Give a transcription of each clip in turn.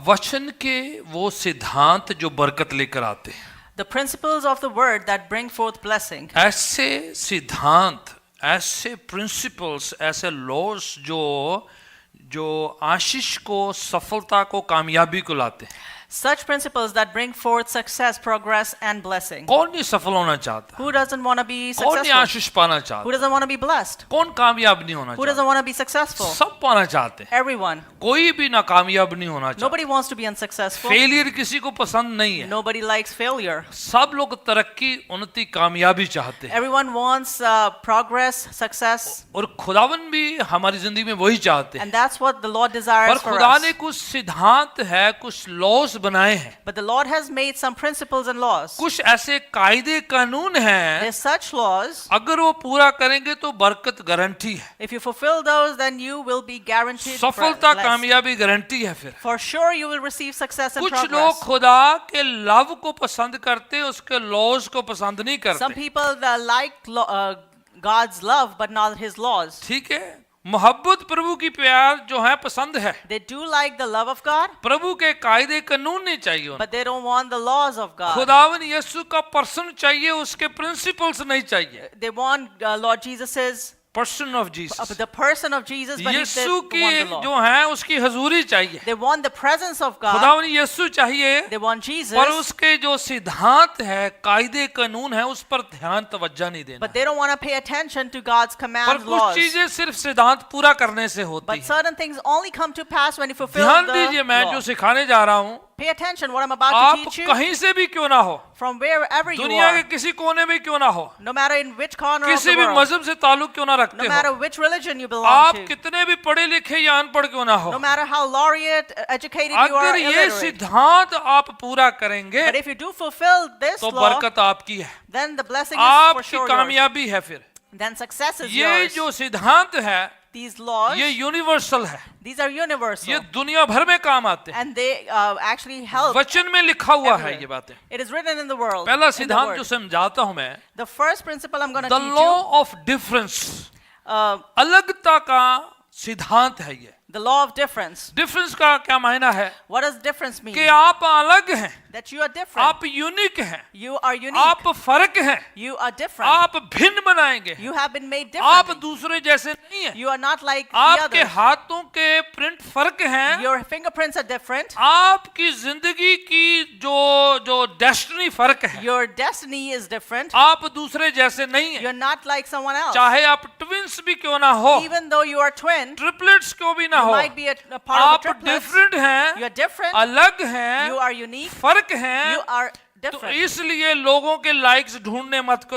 वचन के वो सिद्धांत जो बरकत लेकर आते हैं, The principles of the word that bring forth blessing. ऐसे सिद्धांत, ऐसे प्रिंसिपल्स, ऐसे लॉस जो आशीष को, सफलता को, कामयाबी को लाते हैं। Such principles that bring forth success, progress, and blessing. कौन नहीं सफल होना चाहता? Who doesn't want to be कौन नहीं successful? आशीष पाना Who चाहता? doesn't want to be blessed? कौन कामयाब नहीं होना Who doesn't चाहता? want to be successful? सब पाना चाहते हैं। Everyone. कोई भी ना कामयाब नहीं होना चाहता। Nobody wants to be unsuccessful. Failure किसी को पसंद नहीं है। Nobody likes failure. सब लोग तरक्की, उन्नति, कामयाबी चाहते हैं। Everyone wants progress, success, और खुदावन भी हमारी जिंदगी में वही चाहते हैं। and that's what the Lord पर desires for खुदा us. ने कुछ सिद्धांत है, कुछ लॉस बनाए हैं, But the Lord has made some principles and laws. कुछ ऐसे कायदे कानून हैं, There's such laws. अगर वो पूरा करेंगे तो बरकत गारंटी है, If you fulfill those, then you will be guaranteed सफलता blessed. कामयाबी गारंटी है। फिर For sure you will receive success and कुछ लोग progress. खुदा के लव को पसंद करते, उसके लॉस को पसंद नहीं Some करते। people that like God's love but not his laws. ठीक है, मोहब्बत प्रभु की प्यार जो है पसंद है, They do like the love of God, प्रभु के कायदे कानून नहीं चाहिए उन्हें। but they don't want the laws of God. खुदावन यीशु का पर्सन चाहिए, उसके प्रिंसिपल्स नहीं चाहिए। They want Lord Jesus's person of Jesus, the person of Jesus, but they Yeshu want की the law. जो है उसकी हजूरी चाहिए। They want the presence of God. खुदावन यीशु चाहिए, They want पर Jesus, उसके जो सिद्धांत है, कायदे कानून है, उस पर ध्यान तवज्जो नहीं देना। but they don't want to pay attention to God's पर commands, कुछ laws. चीजें सिर्फ सिद्धांत पूरा करने से होती But हैं। certain things only come to pass when you fulfill ध्यान the दीजिए, मैं law. जो सिखाने जा रहा हूँ, Pay attention what I'm about आप to teach you. कहीं से भी क्यों ना हो, From wherever you दुनिया के are, किसी कोने में क्यों ना हो, no matter in which corner of किसी the भी world, मजहब से ताल्लुक क्यों ना no रखते matter हो, which religion you belong आप to, कितने भी पढ़े लिखे या अनपढ़ क्यों ना हो, no matter how laureate, educated you are, अगर ये illiterate, सिद्धांत आप पूरा करेंगे but if you do fulfill this तो law, बरकत आपकी है, then the blessing is for आपकी sure yours. कामयाबी है। फिर Then success is ये yours. जो सिद्धांत है, These laws, ये यूनिवर्सल है, these are universal, ये दुनिया भर में काम आते हैं। and they actually help. वचन में लिखा हुआ है everywhere. ये बातें। It is written in the world. पहला in the सिद्धांत word. जो समझाता हूं मैं, The first principle I'm going to the teach law you, of difference, अलगता का सिद्धांत है ये। the law of difference. Difference का क्या मायना है? What does difference mean? कि आप अलग हैं, That you are different. आप यूनिक हैं, You are unique. आप फर्क हैं, You are different. आप भिन्न बनाएंगे, You have been made आप different. दूसरे जैसे नहीं हैं, You are not like the आपके others. हाथों के प्रिंट फर्क हैं, Your fingerprints are different. आपकी जिंदगी की जो डेस्टिनी फर्क है, Your destiny is different. आप दूसरे जैसे नहीं हैं। You're not like someone else. चाहे आप ट्विंस भी क्यों ना हो, Even though you are twin, triplets क्यों भी ना you हो, might be a part of आप a triplet. डिफरेंट हैं, You're different. अलग हैं, You are unique. फर्क हैं। You are तो different. इसलिए लोगों के लाइक्स ढूंढने मत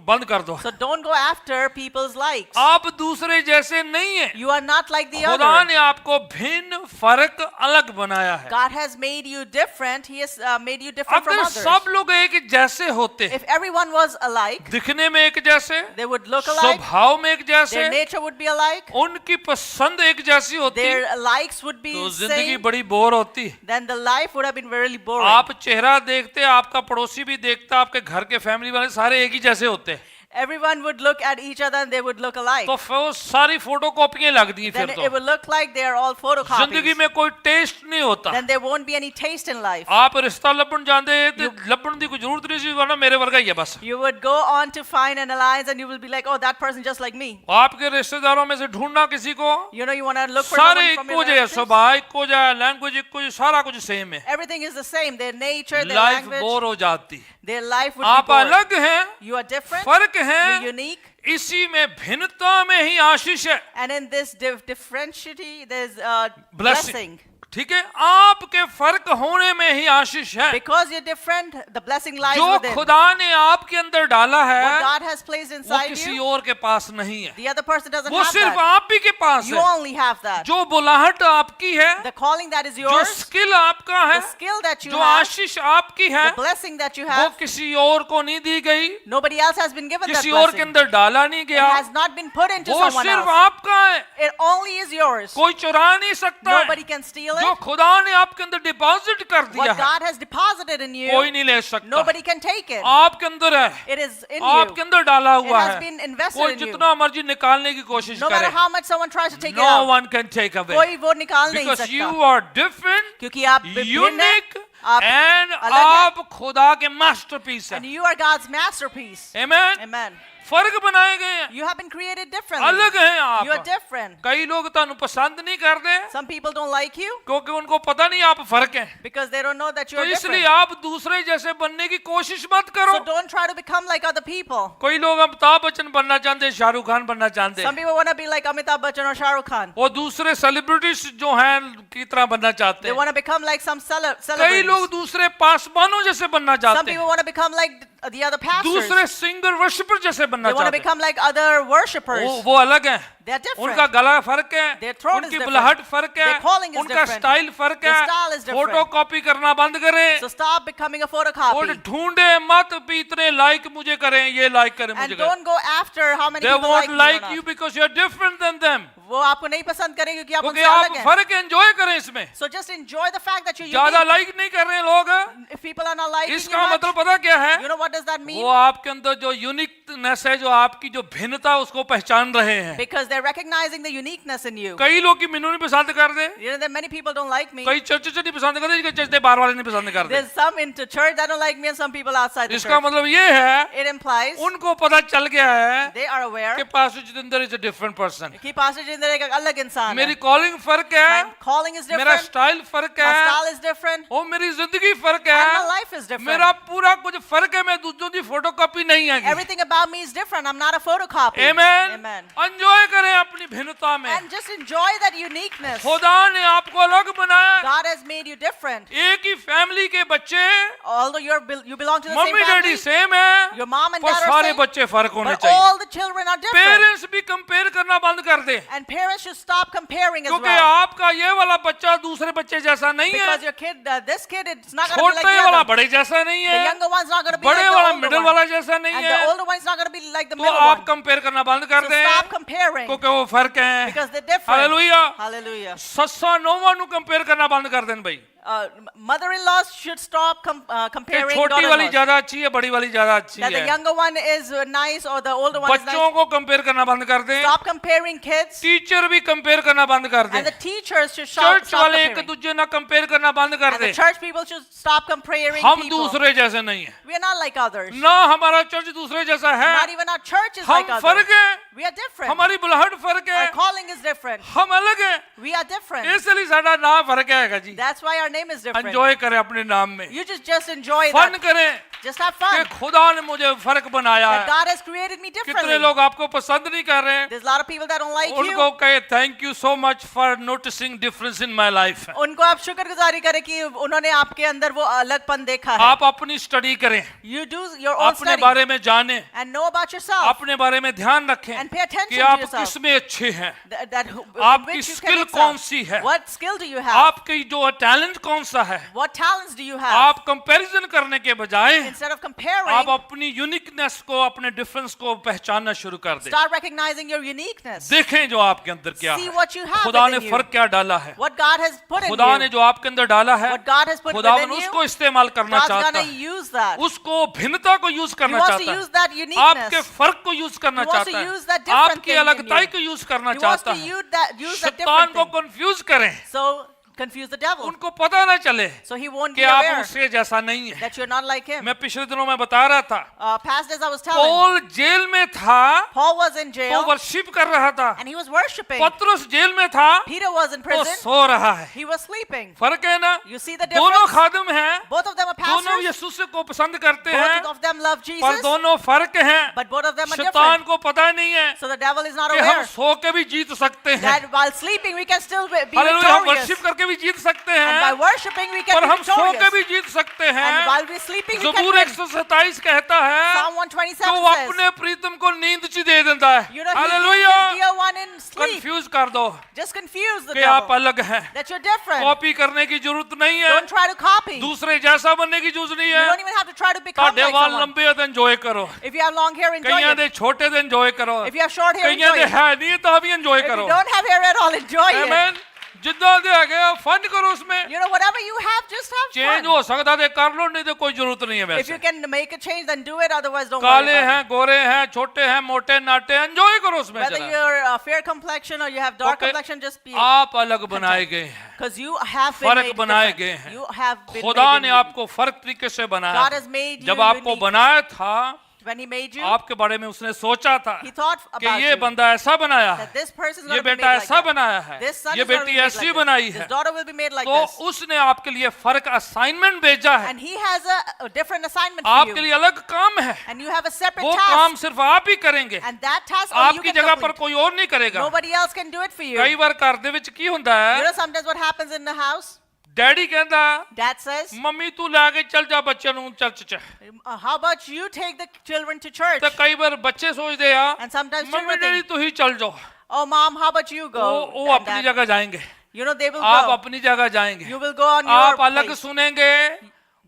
बंद कर दो। So don't go after people's likes. आप दूसरे जैसे नहीं हैं, You are not like the खुदा other. ने आपको भिन्न, फर्क, अलग बनाया है। God has made you different. He has made you different from अगर others. सब लोग एक जैसे होते, If everyone was alike, दिखने में एक जैसे, they would look alike. स्वभाव में एक Their जैसे, nature would be alike. उनकी पसंद एक जैसी होती, Their likes would be तो जिंदगी same. बड़ी बोर होती। Then the life would have been really boring. आप चेहरा देखते, आपका पड़ोसी भी देखता, आपके घर के फैमिली वाले सारे एक ही जैसे होते हैं, Everyone would look at each other and they would look alike. तो वो सारी फोटो कॉपियां लग दी। Then फिर it would look like they are all photocopies. जिंदगी में कोई टेस्ट नहीं होता। Then there won't be any taste in life. आप रिश्ता लभन जाते तो लभन की कोई जरूरत नहीं सी, वरना मेरे वर्गा ही है बस। You would go on to find an alliance and you will be like, oh, that person just like me. आपके रिश्तेदारों में से ढूंढना किसी को, You know, you want to look for सारे someone from इक्को your जे, relatives. स्वभाव इक्को जे, लैंग्वेज इक्को जे, सारा कुछ सेम है। Everything is the same. Their nature, their life language, bore हो जाती। their life would be आप boring. अलग हैं, You are different. फर्क You're हैं, unique. इसी में भिन्नता में ही आशीष है, And in this differentiality, there's Blessing. blessing. ठीक है, आपके फर्क होने में ही आशीष है। Because you're different, the blessing lies जो within. खुदा ने आपके अंदर डाला What है, God has placed वो inside किसी you, और के पास नहीं है, the other person doesn't वो have सिर्फ that. आप ही के पास You है। only have that. जो बुलाहट आपकी है, The calling that is जो yours, स्किल आपका है, the skill that you जो have, आशीष आपकी है, the blessing that you वो have, किसी और को नहीं दी गई, nobody else has been given that किसी और के blessing. अंदर डाला नहीं It गया, has not been put into वो someone सिर्फ else. आपका है, It only is yours. कोई चुरा नहीं सकता है, Nobody can steal it. जो खुदा ने आपके अंदर डिपॉजिट कर दिया What है God has deposited in you, कोई नहीं ले सकता, nobody can take it. आपके अंदर है, It is in आपके you. अंदर डाला It हुआ has है, been invested कोई in you. जितना मर्जी निकालने की कोशिश No matter करे, how much someone tries to take it no out, one can take away, कोई वो निकाल नहीं because you सकता. are different, क्योंकि आप विभिन्न हैं, unique, आप and अलग हैं, आप खुदा के मास्टरपीस and हैं. you are God's masterpiece. Amen. Amen. फर्क बनाए गए हैं, You have been created differently. अलग हैं You are आप. different. कई लोग ਤੁਹਾਨੂੰ पसंद नहीं करते Some people don't like you क्योंकि उनको पता नहीं आप फर्क हैं, because they don't know that you तो are इसलिए different. आप दूसरे जैसे बनने की कोशिश मत करो. So don't try to become like other people. कोई लोग अमिताभ बच्चन बनना चाहते हैं, शाहरुख खान बनना चाहते Some हैं, people want to be like Amitabh Bachchan or Shah Rukh Khan. वो दूसरे सेलिब्रिटीज जो हैं की तरह बनना चाहते They हैं. want to become like some कई celebrities. लोग दूसरे पासवानों जैसे बनना Some चाहते people हैं, want to become like the other pastors. दूसरे सिंगर वर्शिपर जैसे बनना They want to चाहते हैं. become like other worshippers. वो अलग हैं, They are different. उनका गला फर्क है, Their throat is उनकी different. बुलाहट फर्क है, Their calling is उनका different. स्टाइल फर्क Their है. style is different. Photo copy करना बंद करें So stop becoming a और photocopy. ढूंढे मत भी इतने लाइक मुझे करें, ये लाइक करें And मुझे करें. don't go after how many They people like won't you or like not. you because you are different than them. वो आपको नहीं पसंद करेंगे क्योंकि आप क्योंकि उनसे आप अलग हैं. फर्क एंजॉय करें इसमें. So just enjoy the fact that you're ज्यादा unique. लाइक नहीं कर रहे हैं लोग. If people are not liking you इसका much, मतलब पता क्या है? you know what does that mean? वो आपके अंदर जो यूनिकनेस है, जो आपकी जो भिन्नता है, उसको पहचान रहे हैं. Because they're recognizing the uniqueness in you. कई लोग की मैनू नहीं पसंद करते, You know that many people don't like me. कई चर्च से नहीं पसंद करते, चर्च के बाहर वाले नहीं पसंद करते. There's some into church that don't like me and some people outside the इसका church. मतलब ये है It implies उनको पता चल गया है they are aware कि pastor Jitendra is a different person. कि पास्टर जिंदर एक अलग इंसान मेरी है. कॉलिंग फर्क है, My calling is मेरा different. स्टाइल फर्क My है, style is different. और मेरी जिंदगी फर्क And my है, life is different. मेरा पूरा कुछ फर्क है. मैं दूसरों की फोटो कॉपी नहीं है. Everything about me is different. I'm not a photocopy. Amen. Amen. Enjoy करें अपनी भिन्नता में. And just enjoy that uniqueness. खुदा ने आपको अलग बनाया. God has made you different. एक ही फैमिली के बच्चे, Although you belong to the same mummy daddy family, same है, your mom and पर dad are सारे same, बच्चे फर्क होने but चाहिए. all the children are different. Parents भी कंपेयर करना बंद कर दे, And parents should stop comparing as क्योंकि well. आपका ये वाला बच्चा दूसरे बच्चे जैसा नहीं है, Because your kid, this kid, it's not going to be like छोटे the वाला other. बड़े जैसा नहीं The है, younger one's not going to be बड़े like वाला the older मिडिल one. वाला जैसा नहीं And the है. older one's not going to be like the तो middle आप one. कंपेयर करना बंद कर So दें, stop comparing. क्योंकि वो फर्क है. Because they're different. Hallelujah. Hallelujah. सस्सा नोवा नु कंपेयर करना बंद कर दें भाई. Mother-in-laws should stop कि comparing छोटी वाली daughter-in-laws. ज्यादा अच्छी है, बड़ी वाली ज्यादा अच्छी That the है. younger one is nice or the older one is बच्चों nice. को कंपेयर करना बंद कर दें. Stop comparing kids. टीचर भी कंपेयर करना बंद कर दें. And the teachers should stop church वाले एक comparing. दूसरे ना कंपेयर करना बंद कर And the दें. church people should stop comparing हम people. दूसरे जैसे नहीं है, We are not like others. ना हमारा चर्च दूसरे जैसा है. Not even our church is हम like others. फर्क है, We are different. हमारी बुलाहट फर्क है, Our calling is different. हम अलग है. We are different. इसलिए साडा नाम फर्क है जी. That's why our name is different. Enjoy करें अपने नाम में, You just enjoy fun that. करें Just have कि fun. खुदा ने मुझे फर्क बनाया That है. God has created me कितने differently. लोग आपको पसंद नहीं कर रहे हैं, There's a lot of people that don't like उनको you. कहे thank you so much for noticing difference in my life. उनको आप शुक्रगुजारी करें कि उन्होंने आपके अंदर वो अलगपन देखा है. आप अपनी स्टडी करें, You do your own अपने study बारे में जानें, and know about yourself. अपने बारे में ध्यान रखें And pay attention कि to आप yourself. किस में अच्छे हैं, In आपकी which you skill can excel. कौन सी है, What skill do you have? आपकी जो टैलेंट कौन सा है. What talents do you have? आप कंपैरिजन करने के बजाय Instead of comparing, आप अपनी यूनिकनेस को, अपने डिफरेंस को पहचानना शुरू कर दें. start recognizing your uniqueness. देखें जो आपके अंदर क्या See है, what you have खुदा ने within you. फर्क क्या डाला है. What God has put in खुदा ने you. जो आपके अंदर डाला है, What God has put खुदा within you. उसको इस्तेमाल करना God's चाहता gonna है, use that. उसको भिन्नता को यूज He करना wants to चाहता use है, that uniqueness. आपके फर्क को यूज करना He wants to चाहता use है, that different आपकी thing in अलगताई you. को यूज करना He wants चाहता to है. use that शैतान different को thing. कंफ्यूज करें, So confuse the devil. उनको पता ना चले So he won't कि be आप aware उससे जैसा नहीं है. that you're not like him. मैं पिछले दिनों में बता रहा था, Past as I was telling, Paul जेल में था, Paul was in वो jail वर्शिप कर रहा था. and he was worshiping. Patras जेल में था, Peter was in वो prison. सो रहा है. He was sleeping. फर्क है ना, You see the दोनों difference? खादिम हैं, Both of them are दोनों pastors. यीशु को पसंद करते हैं, Both of them love पर Jesus. दोनों फर्क हैं. But both of them are शैतान different. को पता नहीं है So the devil is not कि हम aware सो के भी जीत सकते हैं. that while sleeping we can still be hallelujah, हम victorious. वर्शिप करके भी जीत सकते And by हैं, worshiping we can पर be हम सो के victorious. भी जीत सकते And हैं. while we're sleeping we can ज़बूर win. 127 कहता है Psalm कि 127 वो says, अपने प्रीतम को नींद ची दे देता है. you know, he gives hallelujah, his dear one in sleep. Confuse कर दो Just confuse the कि आप devil अलग हैं. that you're different. कॉपी करने की जरूरत नहीं है, Don't try to copy. दूसरे जैसा बनने की जरूरत नहीं You don't है. even have to try to become ਤੁਹਾਡੇ like ਵਾਲ someone. ਲੰਬੇ ਤੇ ਇੰਜੋਏ ਕਰੋ, If you have long hair, enjoy ਕਈਆਂ it. ਦੇ ਛੋਟੇ ਤੇ ਇੰਜੋਏ ਕਰੋ, If you have short hair, ਕਈਆਂ enjoy ਦੇ it. ਹੈ ਨਹੀਂ ਤਾਂ ਵੀ ਇੰਜੋਏ If you ਕਰੋ. don't have hair at all, enjoy it. Amen. ਜਿੱਦਾਂ ਦੇ ਹੈਗੇ ਆ ਫਨ ਕਰੋ उसमें You know, whatever you have, just have change fun. ਹੋ ਸਕਦਾ ਤੇ ਕਰ ਲੋ ਨਹੀਂ ਤੇ ਕੋਈ ਜ਼ਰੂਰਤ ਨਹੀਂ ਹੈ If you ਵੈਸੇ can make a change, then do it. Otherwise, don't काले worry about हैं गोरे हैं छोटे हैं मोटे नाटे एंजॉय करो उसमें it. Whether जरा you're fair complexion or you have dark Okay. complexion, just be. आप अलग बनाए गए हैं Because you have been फर्क made बनाए different. गए हैं You have been खुदा made ने in आपको फर्क तरीके से बनाया God has made you जब आपको unique. बनाया था When He made you, आपके बारे में उसने सोचा था He thought कि about ये you. बंदा ऐसा बनाया है That this person is ये going to be made बेटा like ऐसा that. बनाया है This son ये is going to बेटी be made ऐसी like बनाई this. है This daughter will be made like तो this. उसने आपके लिए फर्क असाइनमेंट भेजा है And He has a different assignment for आपके you. लिए अलग काम है And you have a separate वो काम task. सिर्फ आप ही करेंगे And that task only you आपकी can जगह पर complete. कोई और नहीं करेगा Nobody else can do it for you. ਕਈ ਵਾਰ ਘਰ ਦੇ ਵਿੱਚ ਕੀ ਹੁੰਦਾ You ਹੈ know sometimes what happens in the house? Daddy ਕਹਿੰਦਾ Dad says, ਮੰਮੀ ਤੂੰ ਲੈ ਕੇ ਚੱਲ ਜਾ ਬੱਚਿਆਂ ਨੂੰ ਚਰਚ 'ਚ how about you take the children to church? ਤੇ ਕਈ ਵਾਰ ਬੱਚੇ ਸੋਚਦੇ ਆ And sometimes mummy children daddy think, ਤੁਸੀਂ ਚੱਲ ਜਾਓ oh mom, how about you go? ਉਹ And अपनी Dad, जगह जाएंगे you know, they will आप go. अपनी जगह जाएंगे You will go on your आप अलग place. सुनेंगे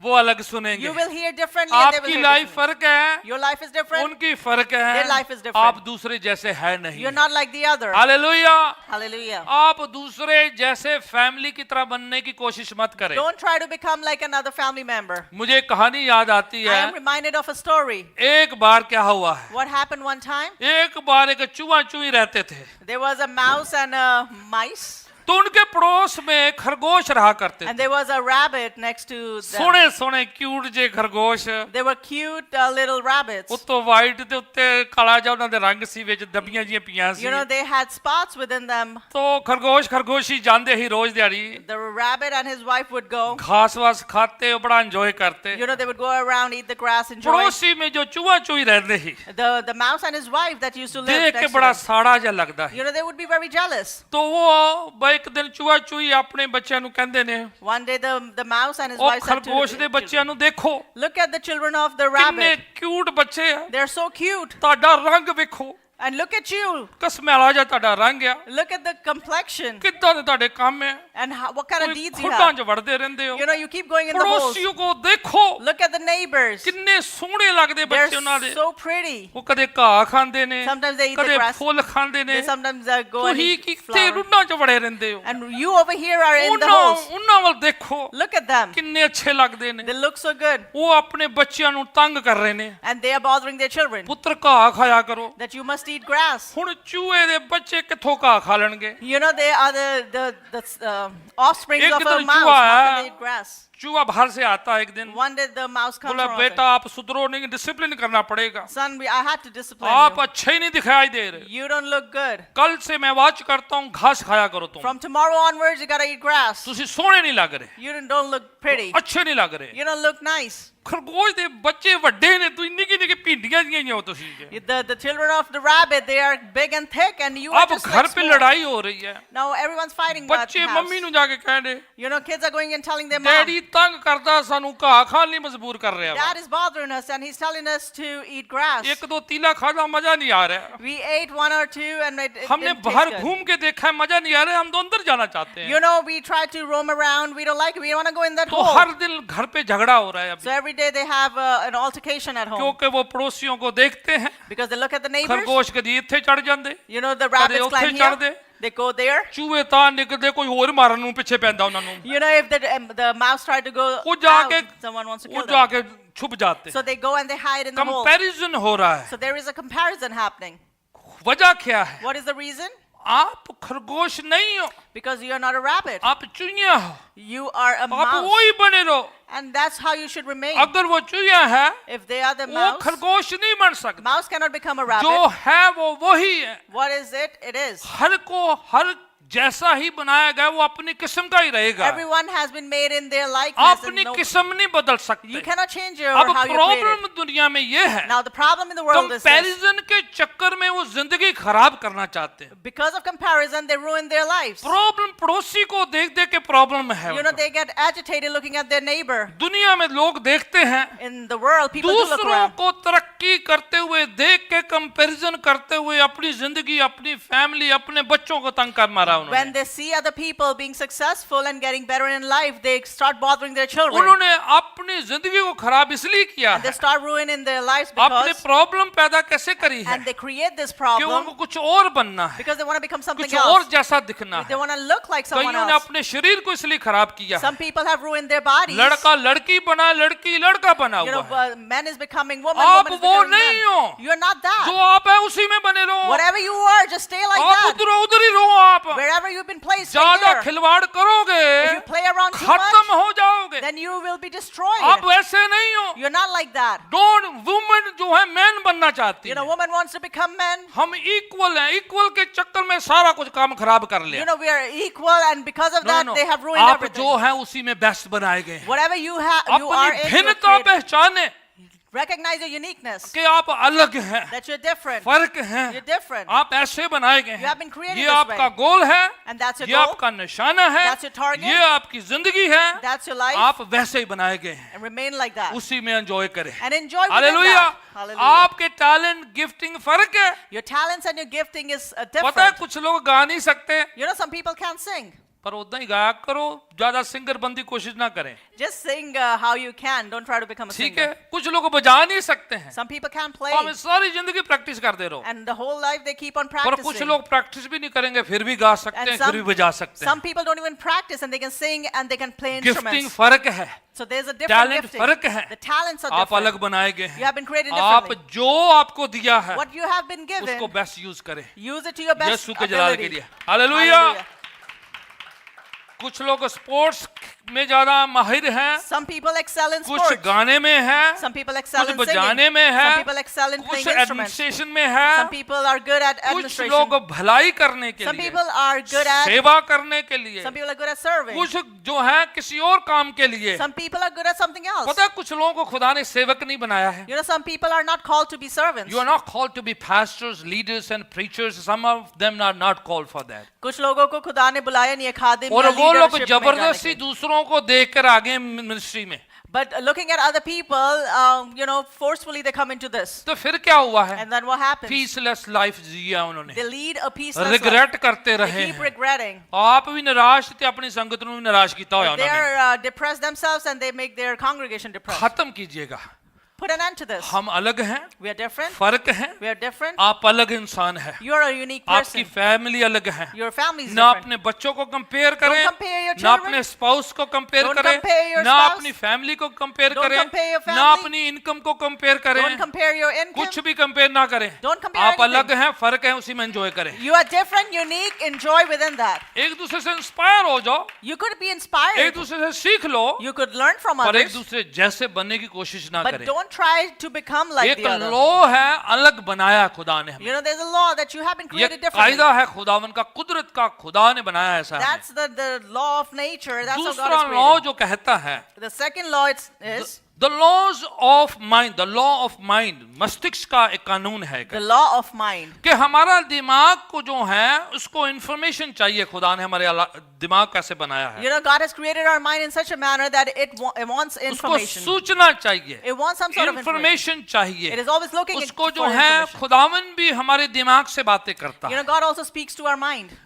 वो अलग सुनेंगे You will hear differently and they will आपकी hear लाइफ differently. फर्क है Your life is different. उनकी फर्क है Their life is different. आप दूसरे जैसे है नहीं You're not like the other. Hallelujah Hallelujah. आप दूसरे जैसे फैमिली की तरह बनने की कोशिश मत करें Don't try to become like another family member. मुझे एक कहानी याद आती I है am reminded of a story. एक बार क्या हुआ है What happened one time? एक बार एक चूहा चूही रहते थे There was a mouse and a mice. तो उनके पड़ोस में एक खरगोश रहा करते And थे there was a rabbit next to them. सोने सोने क्यूट जे खरगोश They were cute little rabbits. ਉੱਤੋਂ ਵਾਈਟ ਦੇ ਉੱਤੇ ਕਾਲਾ ਜਿਹਾ ਉਹਨਾਂ ਦੇ ਰੰਗ ਸੀ ਵਿੱਚ ਡੱਬੀਆਂ ਜੀਆਂ ਪਈਆਂ ਸੀ You know, they had spots within them. तो खरगोशी ਜਾਂਦੇ ਹੀ ਰੋਜ਼ ਦਿਹਾੜੀ The rabbit and his wife would go. घास वास खाते और बड़ा एंजॉय करते You know, they would go around, eat the grass, enjoy. पड़ोसी में जो चूहा चूही रहते ही The mouse and his wife that used to live देख के next to बड़ा them. साड़ा जिहा लगदा है You know, they would be very jealous. तो वो एक दिन चूहा चूही ਆਪਣੇ ਬੱਚਿਆਂ ਨੂੰ ਕਹਿੰਦੇ ਨੇ One day the mouse and his ਉਹ wife said to ਖਰਗੋਸ਼ ਦੇ the ਬੱਚਿਆਂ ਨੂੰ ਦੇਖੋ children, look at the children of the ਕਿੰਨੇ rabbit. ਕਿਊਟ ਬੱਚੇ ਆ They're so cute. ਤੁਹਾਡਾ ਰੰਗ ਵੇਖੋ And look at you. ਕਸਮੈਲਾ ਜਿਹਾ ਤੁਹਾਡਾ ਰੰਗ ਆ Look at the complexion. ਕਿੱਦਾਂ ਦੇ ਤੁਹਾਡੇ ਕੰਮ ਆ And what kind of ਕੋਈ deeds you ਖੁੱਡਾਂ have. 'ਚ ਵੜਦੇ ਰਹਿੰਦੇ ਹੋ You know, you keep going in the holes. ਪੜੋਸੀਓ ਕੋ ਦੇਖੋ Look at the neighbors. ਕਿੰਨੇ ਸੋਹਣੇ ਲੱਗਦੇ They're ਬੱਚੇ ਉਹਨਾਂ ਦੇ so pretty. ਉਹ ਕਦੇ ਘਾਹ ਖਾਂਦੇ ਨੇ Sometimes they eat the ਕਦੇ grass. ਫੁੱਲ ਖਾਂਦੇ ਨੇ They sometimes go and ਤੁਸੀਂ eat ਕਿੱਥੇ flowers. ਰੁੱਡਾਂ 'ਚ ਵੜੇ ਰਹਿੰਦੇ ਹੋ And you over here are in the holes. ਉਹਨਾਂ ਵੱਲ ਦੇਖੋ Look at them. ਕਿੰਨੇ ਅੱਛੇ ਲੱਗਦੇ ਨੇ They look so good. ਉਹ ਆਪਣੇ ਬੱਚਿਆਂ ਨੂੰ ਤੰਗ ਕਰ ਰਹੇ ਨੇ And they are bothering their children. ਪੁੱਤਰ ਘਾਹ ਖਾਇਆ ਕਰੋ That you must eat grass. ਹੁਣ ਚੂਹੇ ਦੇ ਬੱਚੇ ਕਿੱਥੋਂ ਘਾਹ ਖਾ ਲੈਣਗੇ You know, they are the offspring एक of a दिन mouse. चूहा How है। can they eat grass? चूहा बाहर से आता है एक दिन One day the mouse comes बोला from बेटा office. आप सुधरो नहीं डिसिप्लिन करना पड़ेगा Son, I had to discipline आप you. अच्छे ही नहीं दिखाई दे रहे You don't look good. कल से मैं वाच करता हूँ घास खाया करो तुम From tomorrow onwards, you gotta eat grass. ਤੁਸੀਂ ਸੋਹਣੇ ਨਹੀਂ ਲੱਗ ਰਹੇ You don't look pretty. ਅੱਛੇ ਨਹੀਂ ਲੱਗ ਰਹੇ You don't look nice. ਖਰਗੋਸ਼ ਦੇ ਬੱਚੇ ਵੱਡੇ ਨੇ ਤੂੰ ਨਿੱਕੀ ਨਿੱਕੀ ਭਿੰਡੀਆਂ ਜੀਆਂ ਹੀ ਹੋ ਤੁਸੀਂ The children of the rabbit, they are big and thick, and you are अब just घर like पे small. लड़ाई हो रही है Now everyone's fighting about ਬੱਚੇ the house. ਮੰਮੀ ਨੂੰ ਜਾ ਕੇ ਕਹਿੰਦੇ You know, kids are going and telling their mom, daddy ਤੰਗ ਕਰਦਾ ਸਾਨੂੰ ਘਾਹ ਖਾਣ ਲਈ ਮਜਬੂਰ ਕਰ ਰਿਹਾ ਵਾ Dad is bothering us, and he's telling us to eat grass. ਇੱਕ ਦੋ ਤੀਲਾ ਖਾਦਾ ਮਜ਼ਾ ਨਹੀਂ ਆ ਰਿਹਾ We ate one or two, and it हमने didn't बाहर taste good. घूम के देखा है मजा नहीं आ रहा है हम तो अंदर जाना चाहते हैं You know, we try to roam around. We don't like it. We want to go in that तो hole. हर दिन घर पे झगड़ा हो रहा है So अभी every day they have an altercation at home क्योंकि वो पड़ोसियों को देखते हैं because they look at the neighbors. खरगोश कदी ਇੱਥੇ ਚੜ ਜਾਂਦੇ You know, the rabbits ਉੱਥੇ climb ਚੜ੍ਹਦੇ। here. They go there. ਚੂਹੇ ਤਾਂ ਨਿਕਲਦੇ ਕੋਈ ਹੋਰ ਮਾਰਨ ਨੂੰ ਪਿੱਛੇ ਪੈਂਦਾ ਉਹਨਾਂ ਨੂੰ You know, if the mouse tried to go वो जाके out, someone wants to वो kill them. जाके छुप जाते So they go and they hide in the hole. Comparison हो रहा है So there is a comparison happening. वजह क्या है What is the reason? आप खरगोश नहीं हो Because you are not a rabbit. आप चुईया हो You are a आप mouse. वही बने रहो And that's how you should remain. अगर वो चुईया है If they are the वो mouse, खरगोश नहीं बन सकता mouse cannot become a जो rabbit. है वो वही है What is it? It is. हर को हर जैसा ही बनाया गया वो अपनी किस्म का ही रहेगा Everyone has been made in their likeness. आप And अपनी no, किस्म नहीं बदल you सकते cannot change your अब how you're created. प्रॉब्लम दुनिया में ये है Now the problem in the world is this. Comparison के चक्कर में वो जिंदगी खराब करना चाहते हैं Because of comparison, they ruin their lives. Problem पड़ोसी को देख देख के प्रॉब्लम है You know, उनको। they get agitated looking at their neighbor. दुनिया में लोग देखते हैं In the world, people do look दूसरों around. को तरक्की करते हुए देख के कंपैरिजन करते हुए अपनी जिंदगी अपनी फैमिली अपने बच्चों को तंग कर मारा when उन्होंने they see other people being successful and getting better in life, they start bothering their children. उन्होंने अपनी जिंदगी को खराब इसलिए किया And they है, start ruining their lives अपने because, प्रॉब्लम पैदा कैसे करी है and they create this कि problem उनको कुछ और बनना है, because they want to become something कुछ और else. जैसा दिखना They है। want to look like someone कईयों ने else. अपने शरीर को इसलिए खराब किया है, Some people have ruined their bodies. लड़का लड़की बना, लड़की लड़का बना You हुआ know, है। man is becoming woman, आप woman is वो becoming नहीं हो man. You're not जो that. आप है उसी में बने रहो, Whatever you are, just stay like आप that. उधर उधर ही रहो। आप Wherever you've been placed, stay ज्यादा there. खिलवाड़ करोगे If you play around too खत्म much, हो जाओगे। then you will be destroyed. आप वैसे नहीं हो। You're not like that. Don't woman जो है मैन बनना चाहती You know, है। woman wants to become men. हम इक्वल हैं, इक्वल के चक्कर में सारा कुछ काम खराब कर लिया। You know, we are equal, and because of that, they have ruined आप everything. जो है उसी में बेस्ट बनाए गए हैं। Whatever you have, you are अपनी in. You are भिन्नता created. पहचाने Recognize your uniqueness. कि आप अलग हैं, That you're different. फर्क हैं, You're different. आप ऐसे बनाए गए You have हैं। been created ये this आपका way. गोल है, And that's your ये goal. आपका निशाना है, That's your target. ये आपकी जिंदगी है, That's your life. आप वैसे ही बनाए गए हैं। And remain like that. उसी में एंजॉय करें। And enjoy within hallelujah. that. Hallelujah. आपके टैलेंट गिफ्टिंग फर्क है। Your talents and your gifting is पता है different. कुछ लोग गा नहीं सकते, You know, some people can't sing. पर उतना ही गाया करो, ज्यादा सिंगर बनने की कोशिश ना करें, Just sing how you can. Don't try to become a ठीक singer. है। कुछ लोग बजा नहीं सकते हैं, Some people can't play. तो हमें सारी जिंदगी प्रैक्टिस करते रहो, And the whole life they keep on पर कुछ practicing. लोग प्रैक्टिस भी नहीं करेंगे, फिर भी गा सकते And हैं, फिर भी बजा सकते हैं। some people don't even practice and they can sing and they can play gifting instruments. फर्क है, So there's a different talent gifting. फर्क है। The talents are आप different. अलग बनाए गए You have been हैं। created आप differently. जो आपको दिया है What you have been given, उसको बेस्ट यूज करें, use it to your best यीशु के जलाल के ability. लिए। हालेलुया। Hallelujah. कुछ लोग स्पोर्ट्स में ज्यादा माहिर हैं, Some people excel in कुछ sports. गाने में है, Some people excel कुछ in singing. बजाने में है, Some people excel in कुछ playing instruments. एडमिनिस्ट्रेशन में है, Some people are good at कुछ administration. लोग भलाई करने के Some लिए, people are good at. सेवा करने के लिए, Some people are good at serving. कुछ जो है किसी और काम के लिए। Some people are good at something else. पता है कुछ लोगों को खुदा ने सेवक नहीं बनाया है। You know, some people are not called to be servants. You are not called to be pastors, leaders and preachers. Some of them are not called for that. कुछ लोगों को खुदा ने बुलाया नहीं है खादिम और या वो लोग leadership में जाने जबरदस्ती के लिए. दूसरों को देखकर आगे मिनिस्ट्री में, But looking at other people, you know, forcefully they come into this. तो फिर क्या हुआ है? And then what happens? Peaceless life जिया उन्होंने, They lead a peaceless life. Regret करते They रहे keep हैं। regretting. आप भी निराश थे, अपनी संगत ਨੂੰ ਵੀ निराश ਕੀਤਾ ਹੋਇਆ They उन्होंने। are depressed themselves and they make their congregation depressed. खत्म कीजिएगा। Put an end to this. हम अलग हैं, We are different. फर्क है, We are different. आप अलग इंसान है, You are a unique आपकी person. फैमिली अलग है। Your family is ना different. अपने बच्चों को कंपेयर करें, compare your ना children. अपने स्पाउस को कंपेयर Don't करें, compare your ना spouse. अपनी फैमिली को कंपेयर Don't करें, compare your ना family. अपनी इनकम को कंपेयर करें, Don't compare your income. कुछ भी कंपेयर ना करें। Don't compare आप anything. अलग हैं, फर्क है, उसी में एंजॉय करें। You are different, unique, enjoy within that. एक दूसरे से इंस्पायर हो जाओ, You could be एक inspired. दूसरे से सीख लो, You could learn from पर एक others. दूसरे जैसे बनने की कोशिश ना But करें। don't try to become like एक the other. लॉ है, अलग बनाया खुदा ने हमें। You know, there's a law that you have been ये created differently. कायदा है खुदावन का, कुदरत का, खुदा ने बनाया ऐसा है। That's the law of nature. That's how God दूसरा is लॉ created. जो कहता है, The second law is the laws of mind, the law of mind, मस्तिष्क का एक कानून है the law of mind. कि हमारा दिमाग को जो है उसको इंफॉर्मेशन चाहिए। खुदा ने हमारे दिमाग कैसे बनाया है, You know, God has created our mind in such a manner that it wants उसको information. सूचना चाहिए, It wants some sort of information. Information चाहिए। It is always looking उसको for जो है information. खुदावन भी हमारे दिमाग से बातें करता You है। know, God also speaks to our mind.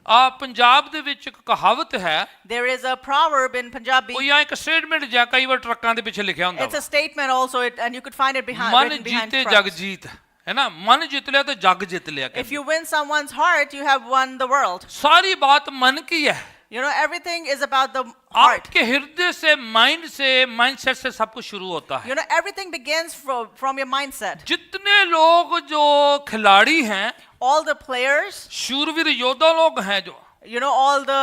Punjab ਦੇ ਵਿੱਚ ਇੱਕ ਕਹਾਵਤ ਹੈ, There is a proverb in Punjabi. ਉਹ ਜਾਂ ਇੱਕ ਸਟੇਟਮੈਂਟ ਜਾਂ ਕਈ ਵਾਰ ਟਰੱਕਾਂ ਦੇ ਪਿੱਛੇ ਲਿਖਿਆ ਹੁੰਦਾ It's a statement also, and you could find it behind, ਮਨ written behind ਜੀਤੇ trucks. ਜਗ ਜੀਤ, ਹੈ ਨਾ। ਮਨ ਜਿੱਤ ਲਿਆ ਤਾਂ ਜਗ ਜਿੱਤ ਲਿਆ। If you win someone's heart, you have won the world. सारी बात मन की है। You know, everything is about the heart. आपके हृदय से, माइंड से, माइंडसेट से सब कुछ शुरू होता है। You know, everything begins from your mindset. जितने लोग जो खिलाड़ी हैं, All the players, शूरवीर योद्धा लोग हैं, जो you know, all the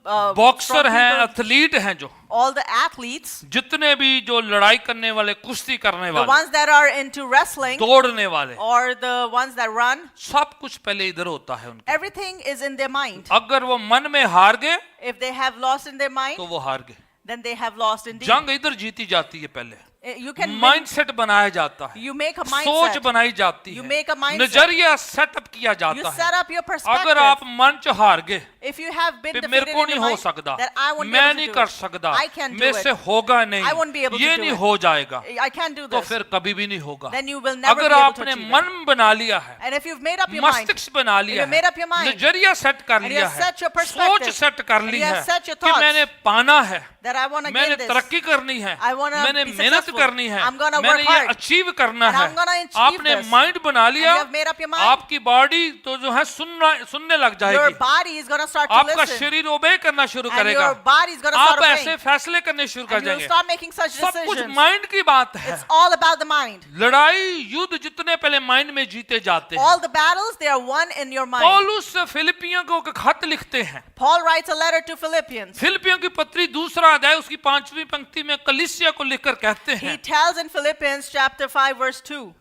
boxer strong हैं, people, एथलीट हैं, जो all the athletes, जितने भी जो लड़ाई करने वाले, कुश्ती करने the वाले, ones that are into wrestling दौड़ने वाले, or the ones that run, सब कुछ पहले इधर होता है उनके। everything is in their mind. अगर वो मन में हार गए If they have lost in their mind, तो वो हार गए। then they have lost indeed. जंग इधर जीती जाती है पहले, You can माइंडसेट बनाया जाता है, you make a सोच mindset. बनाई जाती You है, make a mindset. नजरिया सेटअप किया You जाता set है। up your अगर आप perspective. मंच हार गए If you have been फिर defeated मेरे को in नहीं your हो mind, सकता, then I won't be मैं able नहीं to do कर it. सकता, I can't do मेरे से it. होगा नहीं, I won't be able to ये do नहीं it. हो जाएगा, I can't do तो this. फिर कभी भी नहीं होगा। Then you will never अगर be able to आपने achieve it. मन बना लिया है, And if you've made up your mind, मस्तिष्क बना if लिया you've made up your है, mind, नजरिया सेट कर and you लिया have है, set your सोच perspective, सेट कर and ली you have है set your कि thoughts, मैंने पाना है, that I want to मैंने get this, तरक्की करनी है, I wanna मैंने be मेहनत successful, करनी है, I'm gonna मैंने work ये hard, अचीव करना and है। I'm gonna achieve आपने this, माइंड बना लिया, and you have made up your mind, आपकी बॉडी तो जो है सुनने लग your जाएगी, body is going to start to आपका listen, शरीर ओबे करना शुरू and करेगा, your body is going to start आप ऐसे obeying, फैसले करने शुरू कर and you will जाएंगे। start making such सब कुछ decisions. माइंड की बात है। It's all about the mind. लड़ाई युद्ध जितने पहले माइंड में जीते जाते हैं। All the battles, they are won in your mind. पौलुस फिलिपियों को एक खत लिखते हैं, Paul writes a letter to Philippians. फिलिपियों की पत्री 2 अध्याय उसकी 5वीं पंक्ति में कलीसिया को लिखकर कहते He हैं, tells in Philippians chapter 5 verse 2.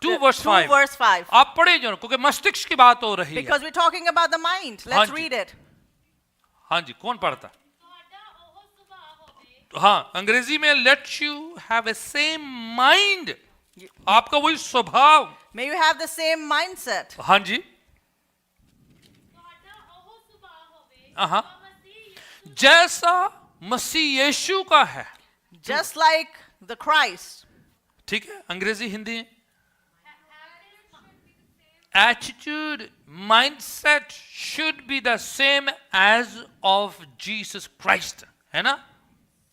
2 verse 2 5, verse 5. आप पढ़े जो, क्योंकि मस्तिष्क की बात हो रही है। Because we're talking about the mind. हाँ Let's जी। read it. हाँ जी, कौन पढ़ता? हाँ, अंग्रेजी में let you have a same mind, आपका वही स्वभाव। May you have the same mindset. हाँ जी, हाँ, जैसा मसीह यीशु का है। Just like the Christ. ठीक है, Angrezi Hindi. Attitude mindset should be the same as of Jesus Christ, है ना?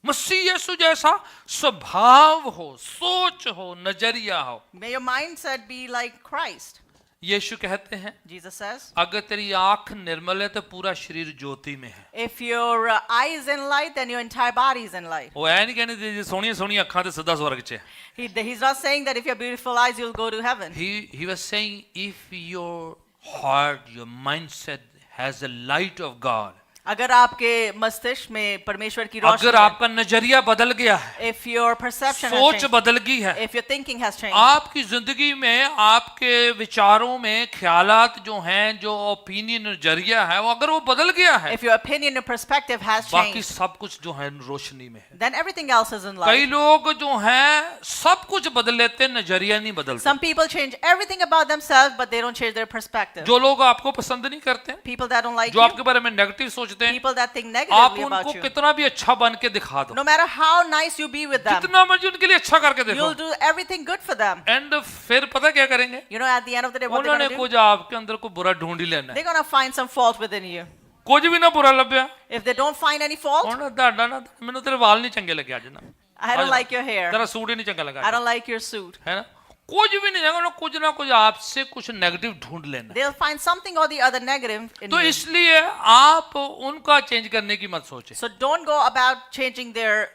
मसीह यीशु जैसा स्वभाव हो, सोच हो, नजरिया हो। May your mindset be like Christ. यीशु कहते हैं, Jesus says, अगर तेरी आंख निर्मल है तो पूरा शरीर ज्योति में है। if your eye is in light, then your entire body is in light. वो ऐ नहीं कहने सोनिया सोनिया अखां ते सीधा स्वर्ग च है। He's not saying that if you have beautiful eyes, you'll go to heaven. He was saying if your heart, your mindset has the light of God, अगर आपके मस्तिष्क में परमेश्वर की रोशनी अगर है, आपका नजरिया बदल गया है, if your perception has सोच changed, बदल गई है, if your thinking has changed, आपकी जिंदगी में आपके विचारों में ख्यालात जो हैं, जो ओपिनियन नजरिया है, वो अगर वो बदल गया है, if your opinion and perspective has बाकी changed, सब कुछ जो है रोशनी में है। then everything else is in कई light. लोग जो हैं सब कुछ बदल लेते हैं, नजरिया नहीं बदलते। Some people change everything about themselves, but they don't change their perspective. जो लोग आपको पसंद नहीं करते, People that don't like जो you, आपके बारे में नेगेटिव सोचते हैं, people that think आप negatively उनको about you, कितना भी अच्छा बन के दिखा दो, no matter how nice you be with them, जितना मर्जी उनके लिए अच्छा करके देखो, you'll do everything good for them. And फिर पता क्या करेंगे, You know, at the end of the day, what they're उन्होंने going to do? कुछ आपके अंदर को बुरा ढूंढ ही लेना है। They're going to find some fault within you. कुछ भी ना बुरा लभ्या, If they don't find any fault, उन्होंने डांटा ना, मैंने तेरे वाल नहीं चंगे लगे आज ना, I don't like your hair. तेरा सूट ही नहीं चंगा लगा I आज, don't like your suit. है ना? कुछ भी नहीं, उन्होंने कुछ ना कुछ आपसे कुछ नेगेटिव ढूंढ लेना है। They'll find something or the other negative in तो you. इसलिए आप उनका चेंज करने की मत सोचें, So don't go about changing their.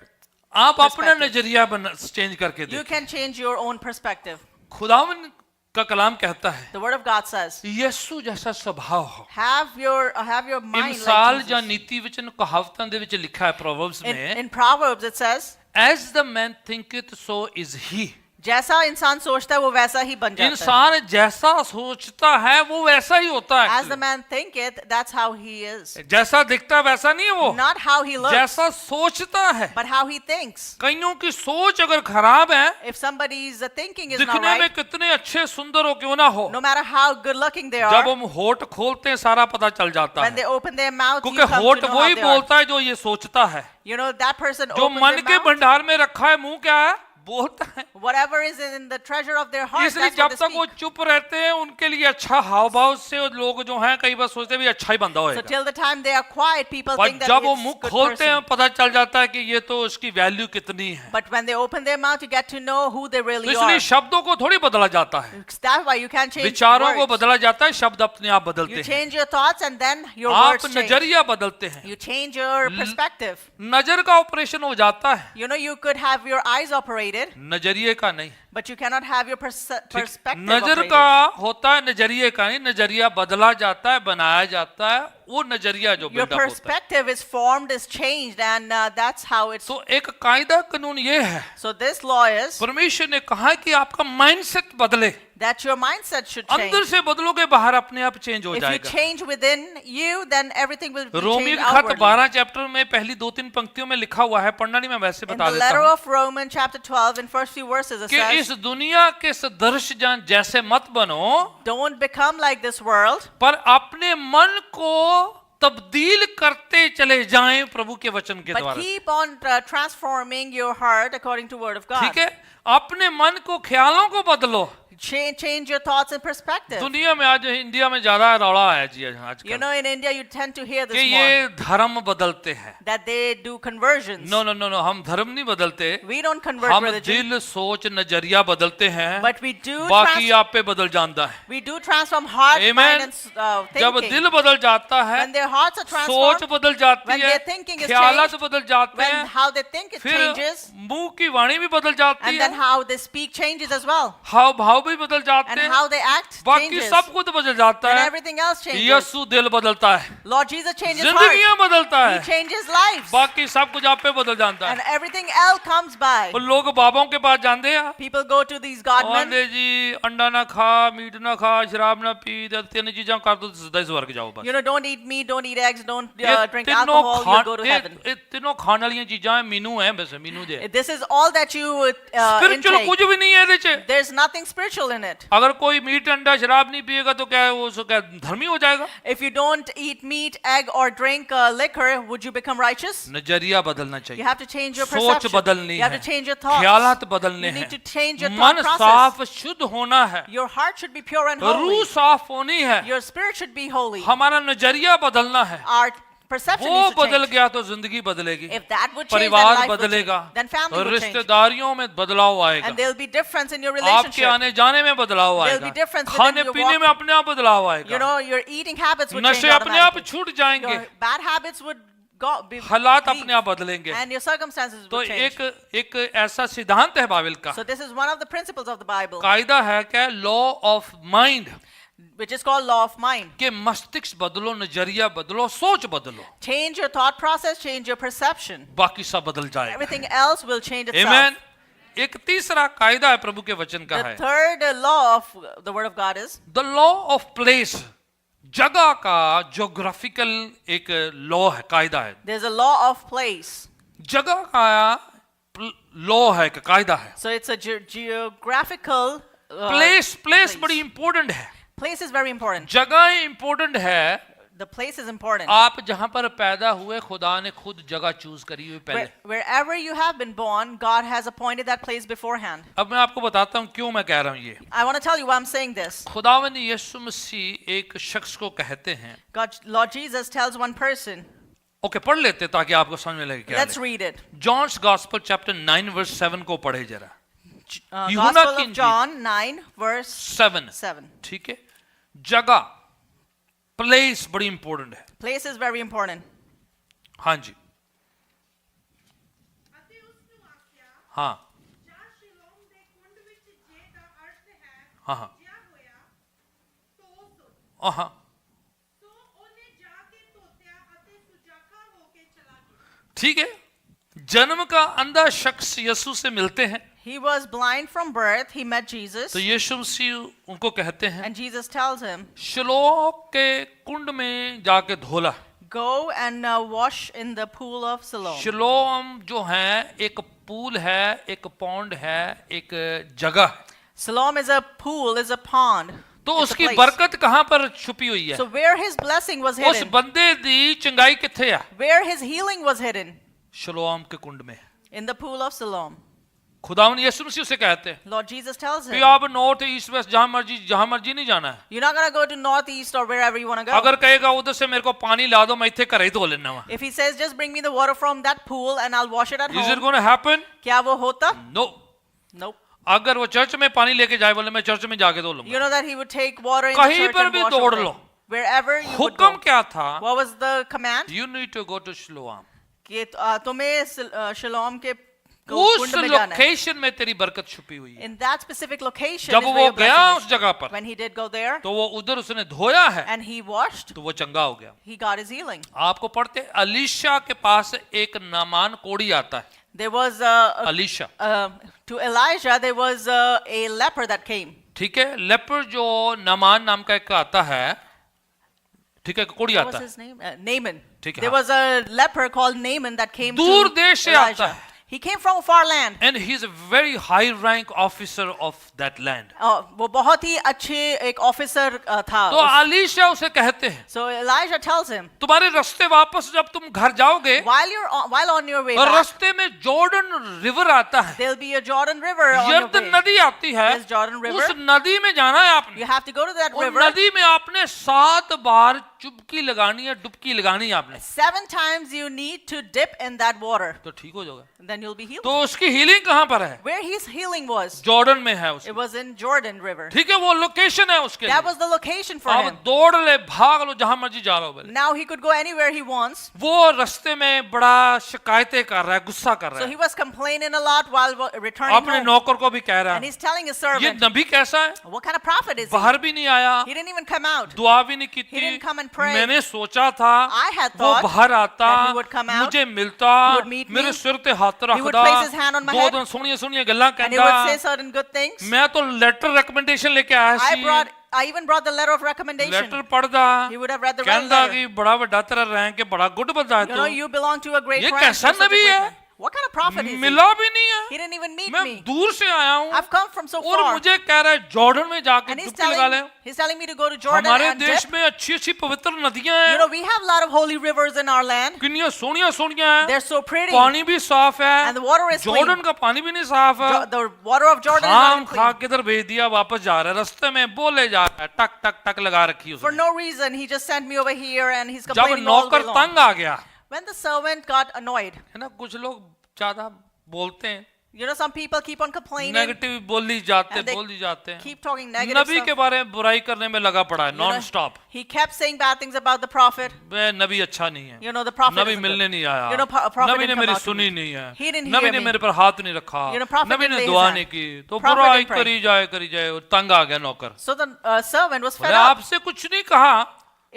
आप अपना perspective. नजरिया चेंज करके You देखें। can change your own perspective. खुदावन का कलाम कहता है, The word of God says, यीशु जैसा स्वभाव हो। have your mind इमसाल like ਜਾਂ Jesus. ਨੀਤੀ ਵਚਨ ਕਹਾਵਤਾਂ ਦੇ ਵਿੱਚ ਲਿਖਾ ਹੈ ਪ੍ਰੋਵਰਬਸ In, में, in Proverbs it says, as the man thinketh so is he, जैसा इंसान सोचता है वो वैसा ही बन जाता है. इंसान जैसा सोचता है वो वैसा ही होता है As the actually। man thinketh, that's how he is. जैसा दिखता है वैसा नहीं है वो, Not how he looks, जैसा सोचता है। but how he thinks. कईयों की सोच अगर खराब है, If somebody's thinking is not दिखने में right, कितने अच्छे सुंदर हो क्यों ना हो, no matter how good looking they जब are, हम होठ खोलते हैं सारा पता चल जाता when they है, open their mouth, you क्योंकि come होठ to know how वही they are. बोलता है जो ये सोचता है। You know, that person जो opens मन their के mouth, भंडार में रखा है मुंह क्या है, बोलता है। whatever is in the treasure of their heart, इसलिए that's जब what they तक वो speak. चुप रहते हैं उनके लिए अच्छा हाव भाव से लोग जो हैं कई बार सोचते हैं भी अच्छा ही बंदा So होएगा, till the time they are quiet, people पर think that जब वो it's मुंह good खोलते हैं person. पता चल जाता है कि ये तो उसकी वैल्यू कितनी है। But when they open their mouth, you get to know who they तो really इसलिए are. शब्दों को थोड़ी बदला जाता है, That's why you can't change विचारों को words. बदला जाता है, शब्द अपने आप बदलते You हैं। change your thoughts and then your आप words change. नजरिया बदलते हैं, You change your perspective. नजर का ऑपरेशन हो जाता है, You know, you could have your eyes operated, नजरिए का नहीं। but you cannot have your ठीक, perspective नजर operated. का होता है, नजरिए का नहीं। नजरिया बदला जाता है, बनाया जाता है, वो नजरिया जो Your बिल्डअप होता है। perspective is formed, is changed, and that's how it's. तो एक कायदा कानून ये है, So this law is, परमेश्वर ने कहा कि आपका माइंडसेट बदले। that your mindset should change. अंदर से बदलोगे बाहर अपने आप चेंज हो If you जाएगा। change within you, then everything will be Romeo changed के खत outwardly. 12 चैप्टर में पहली 2-3 पंक्तियों में लिखा हुआ है, पढ़ना नहीं, मैं वैसे In बता the देता letter हूँ of Romans chapter 12, in first few verses, it कि इस says, दुनिया के सदृश जैसे मत बनो, don't become like this world, पर अपने मन को तब्दील करते चले जाएं प्रभु के वचन के but द्वारा। keep on transforming your heart according to word of God. ठीक है, अपने मन को, ख्यालों को बदलो। Change your thoughts and perspective. दुनिया में आज इंडिया में ज्यादा रौला है जी You आजकल know, in India, you tend to hear कि this more, ये धर्म बदलते हैं। that they do conversions. No no no no, हम धर्म नहीं बदलते, We don't convert हम religion, दिल, सोच, नजरिया बदलते हैं, but we do बाकी आप पे बदल जाता है। we do transform heart, Amen. mind, and जब thinking. दिल बदल जाता है, When their hearts are सोच transformed, बदल जाती when है, their thinking is ख्यालात changed, बदल जाते when हैं, how they think it फिर changes, मुंह की वाणी भी बदल जाती and then है, how they speak changes as well, हाव भाव भी बदल जाते and हैं, how they act बाकी changes, सब कुछ बदल जाता and है। everything else changes. यीशु दिल बदलता है, Lord Jesus changes heart, जिंदगियां बदलता He है, changes lives, बाकी सब कुछ आप पे बदल जाता and है। everything else comes by. और लोग बाबाओं के पास जाते हैं, People go to these God men. आंधे जी अंडा ना खा, मीट ना खा, शराब ना पी, तीन चीजें कर दो सीधा ही स्वर्ग जाओ बस। You know, don't eat meat, don't eat eggs, don't ये drink तीनों alcohol, you'll go to heaven. ये तीनों खाने वाली चीजें हैं, मीनू है बस, मीनू दे। This is all that you spiritual intake. कुछ भी नहीं है ਇਹਦੇ ਚ। There's nothing spiritual in it. अगर कोई मीट अंडा शराब नहीं पिएगा तो क्या वो क्या धर्मी हो जाएगा? If you don't eat meat, egg, or drink liquor, would you become righteous? नजरिया बदलना You चाहिए, have to change your सोच perception. बदलनी You have है, to change your thoughts. ख्यालात बदलने You need हैं, to change your मन thought process. साफ शुद्ध होना है, Your heart should be pure and रूह holy. साफ होनी है, Your spirit should be holy. हमारा नजरिया बदलना है। Our perception वो needs to बदल change. गया तो जिंदगी बदलेगी, If that would change, then परिवार life would change. बदलेगा, Then family और would change. रिश्तेदारियों में बदलाव आएगा, And there'll be difference in your आपके relationship. आने जाने में बदलाव There'll आएगा, be difference within खाने your पीने walk. में अपने आप बदलाव You आएगा, know, your eating habits would change नशे अपने आप automatically. छूट जाएंगे, Your bad habits would be हालात leave, अपने आप बदलेंगे। and your circumstances तो would change. एक ऐसा सिद्धांत है बाइबल का, So this is one of the principles of the Bible, कायदा है क्या, law of mind, which is called law of mind. कि मस्तिष्क बदलो, नजरिया बदलो, सोच बदलो, Change your thought process, change your perception. बाकी सब बदल जाएगा। Everything else will change itself. आमेन। एक तीसरा कायदा है प्रभु के वचन का The है, third law of the Word of God is the law of place, जगह का ज्योग्राफिकल एक लॉ है, कायदा है, there's a law of place. जगह का लॉ है, एक कायदा है। So it's a geographical place place. बड़ी इंपॉर्टेंट है, Place is very important. जगह इंपॉर्टेंट है। The place is important. आप जहां पर पैदा हुए, खुदा ने खुद जगह चूज करी हुई पहले। Wherever you have been born, God has appointed that place beforehand. अब मैं आपको बताता हूं क्यों मैं कह रहा हूं ये। I want to tell you why I'm saying this. खुदावंद यीशु मसीह एक शख्स को कहते हैं, Lord Jesus tells one person. Okay पढ़ लेते ताकि आपको समझ में लगे क्या Let's है। read it. John's gospel chapter 9 verse 7 को पढ़े जरा। यूहन्ना Gospel की of इंजील John 9 verse 7, 7. ठीक है। जगह, प्लेस बड़ी इंपॉर्टेंट है। Place is very important. हाँ जी, हाँ हाँ हाँ हाँ, ठीक है। जन्म का अंधा शख्स यीशु से मिलते हैं, He was blind from birth. He met Jesus. तो यीशु मसीह उनको कहते हैं, And Jesus tells him, Shiloh के कुंड में जाके धोला। go and wash in the pool of Siloam. Shiloh जो है एक पूल है, एक पॉन्ड है, एक जगह है। Siloam is a pool, is a pond. तो It's a उसकी place. बरकत कहाँ पर छुपी हुई है? So where his blessing was उस hidden, बंदे दी चंगाई किथे है? where his healing was hidden, Shiloh के कुंड में। in the pool of Siloam. खुदावन यीशु मसीह उसे कहते हैं Lord Jesus tells कि him, आप नॉर्थ ईस्ट वेस्ट जहां मर्जी नहीं जाना है। you're not going to go to northeast or wherever you want to go. अगर कहेगा उधर से मेरे को पानी ला दो, मैं इथे घर ही धो लेना वा। If he says, just bring me the water from that pool and I'll wash it at Is it home, going to happen? क्या वो होता? No. Nope. अगर वो चर्च में पानी लेके जाए, बोले मैं चर्च में जाके धो You लूंगा। know that he would take water in the कहीं church पर and भी wash दौड़ over low. it. Wherever you would हुक्म go. क्या था? What was the command? You need to go to Shiloh। कि तुम्हें शिलोम के उस कुंड में जाना है. लोकेशन में तेरी बरकत छुपी हुई है। In that specific location जब is where वो your गया blessing उस is. जगह पर, When he did go there तो वो उधर उसने धोया है, and he washed, तो वो चंगा हो गया। he got his healing. आपको पढ़ते, अलीशा के पास एक नामान कोढ़ी आता है। There was Alisha, to Elijah there was a leper that came. ठीक है, लेपर जो नामान नाम का एक आता है, ठीक है, कोड़ी What आता was है, his name? Naaman. ठीक है, There हाँ। was a leper called Naaman that came दूर to देश से आता Elijah. है। He came from a far land. and he is a very high rank officer of that land. वो बहुत ही अच्छे एक ऑफिसर था. तो अलीशा उसे कहते हैं, So Elijah tells him, तुम्हारे रास्ते वापस जब तुम घर जाओगे while on your way और back, रास्ते में जॉर्डन रिवर आता है, there'll be a Jordan River on your यर्दन way. नदी आती है, There's Jordan River. उस नदी में जाना है आपने, You have to go to that और river. नदी में आपने 7 बार चुबकी लगानी है, डुबकी लगानी है आपने, 7 times you need to dip in that water. तो ठीक हो जाएगा। Then you'll be healed. तो उसकी हीलिंग कहाँ पर है? Where his healing was, Jordan में है उसकी, it was in Jordan River. ठीक है, वो लोकेशन है उसके That लिए। was the location for अब him. दौड़ ले, भाग लो, जहां मर्जी जा रहा हो बोले। Now he could go anywhere he wants. वो रास्ते में बड़ा शिकायतें कर रहा है, गुस्सा कर So रहा he है, was complaining a lot while returning अपने home. नौकर को भी कह रहा And है, he's telling his ये servant, नबी कैसा है, what kind of prophet is he? बाहर भी नहीं आया, He didn't even come out. दुआ भी नहीं की He didn't come and pray. मैंने सोचा था I had वो thought बाहर आता, that he would come out, मुझे मिलता, he would meet मेरे me, सिर पे हाथ he would रखदा, place his hand on my दो head, दिन सोनिया सोनिया गल्ला and he would say कहंदा। certain good things. मैं तो लेटर रिकमेंडेशन लेके आया सी, I even brought the letter of recommendation. Letter पढ़दा, He would have read the कहंदा letter. कि बड़ा वड्डा तेरा रैंक है, बड़ा गुड बंदा है You know, तू, you belong to a great ये rank. कैसा You're such a Nabi great है? man. What kind of prophet is he? मिला भी नहीं है, He didn't even meet मैं me. दूर से आया हूँ I've come from so और far. मुझे कह रहा है जॉर्डन में जाके And डुबकी लगा ले। he's telling me to go to Jordan हमारे and देश dip. में अच्छी अच्छी पवित्र नदियां You हैं, know, we have a lot of holy rivers in our land. कितनी सोनिया सोनिया हैं, They're so pretty. पानी भी साफ है, And the water is clean. Jordan का पानी भी नहीं साफ है, The water of Jordan is खाम not खा clean. किधर भेज दिया, वापस जा रहा है, रास्ते में बोले जा रहा है, टक टक टक लगा रखी For उसने। no reason, he just sent me over here and he's जब complaining all day नौकर long. तंग आ गया When the servant got annoyed, है ना, कुछ लोग ज्यादा बोलते हैं, you know, some people keep on complaining, negative बोली जाते and they जाते हैं, keep talking negative नबी stuff. के बारे में बुराई करने में लगा पड़ा है You know, non stop. He kept saying bad things about the prophet. वे नबी अच्छा नहीं है, You know, the prophet Nabi isn't मिलने good. नहीं आया, You know, prophet नबी ने didn't come मेरी out to सुनी me. नहीं है, He didn't नबी hear ने me. मेरे पर हाथ नहीं रखा, You know, prophet Nabi didn't ने lay his दुआ hand. नहीं की, तो Prophet बुराई didn't pray. करी जाए, और तंग आ गया नौकर। So the servant was fed बोले up. आपसे कुछ नहीं कहा,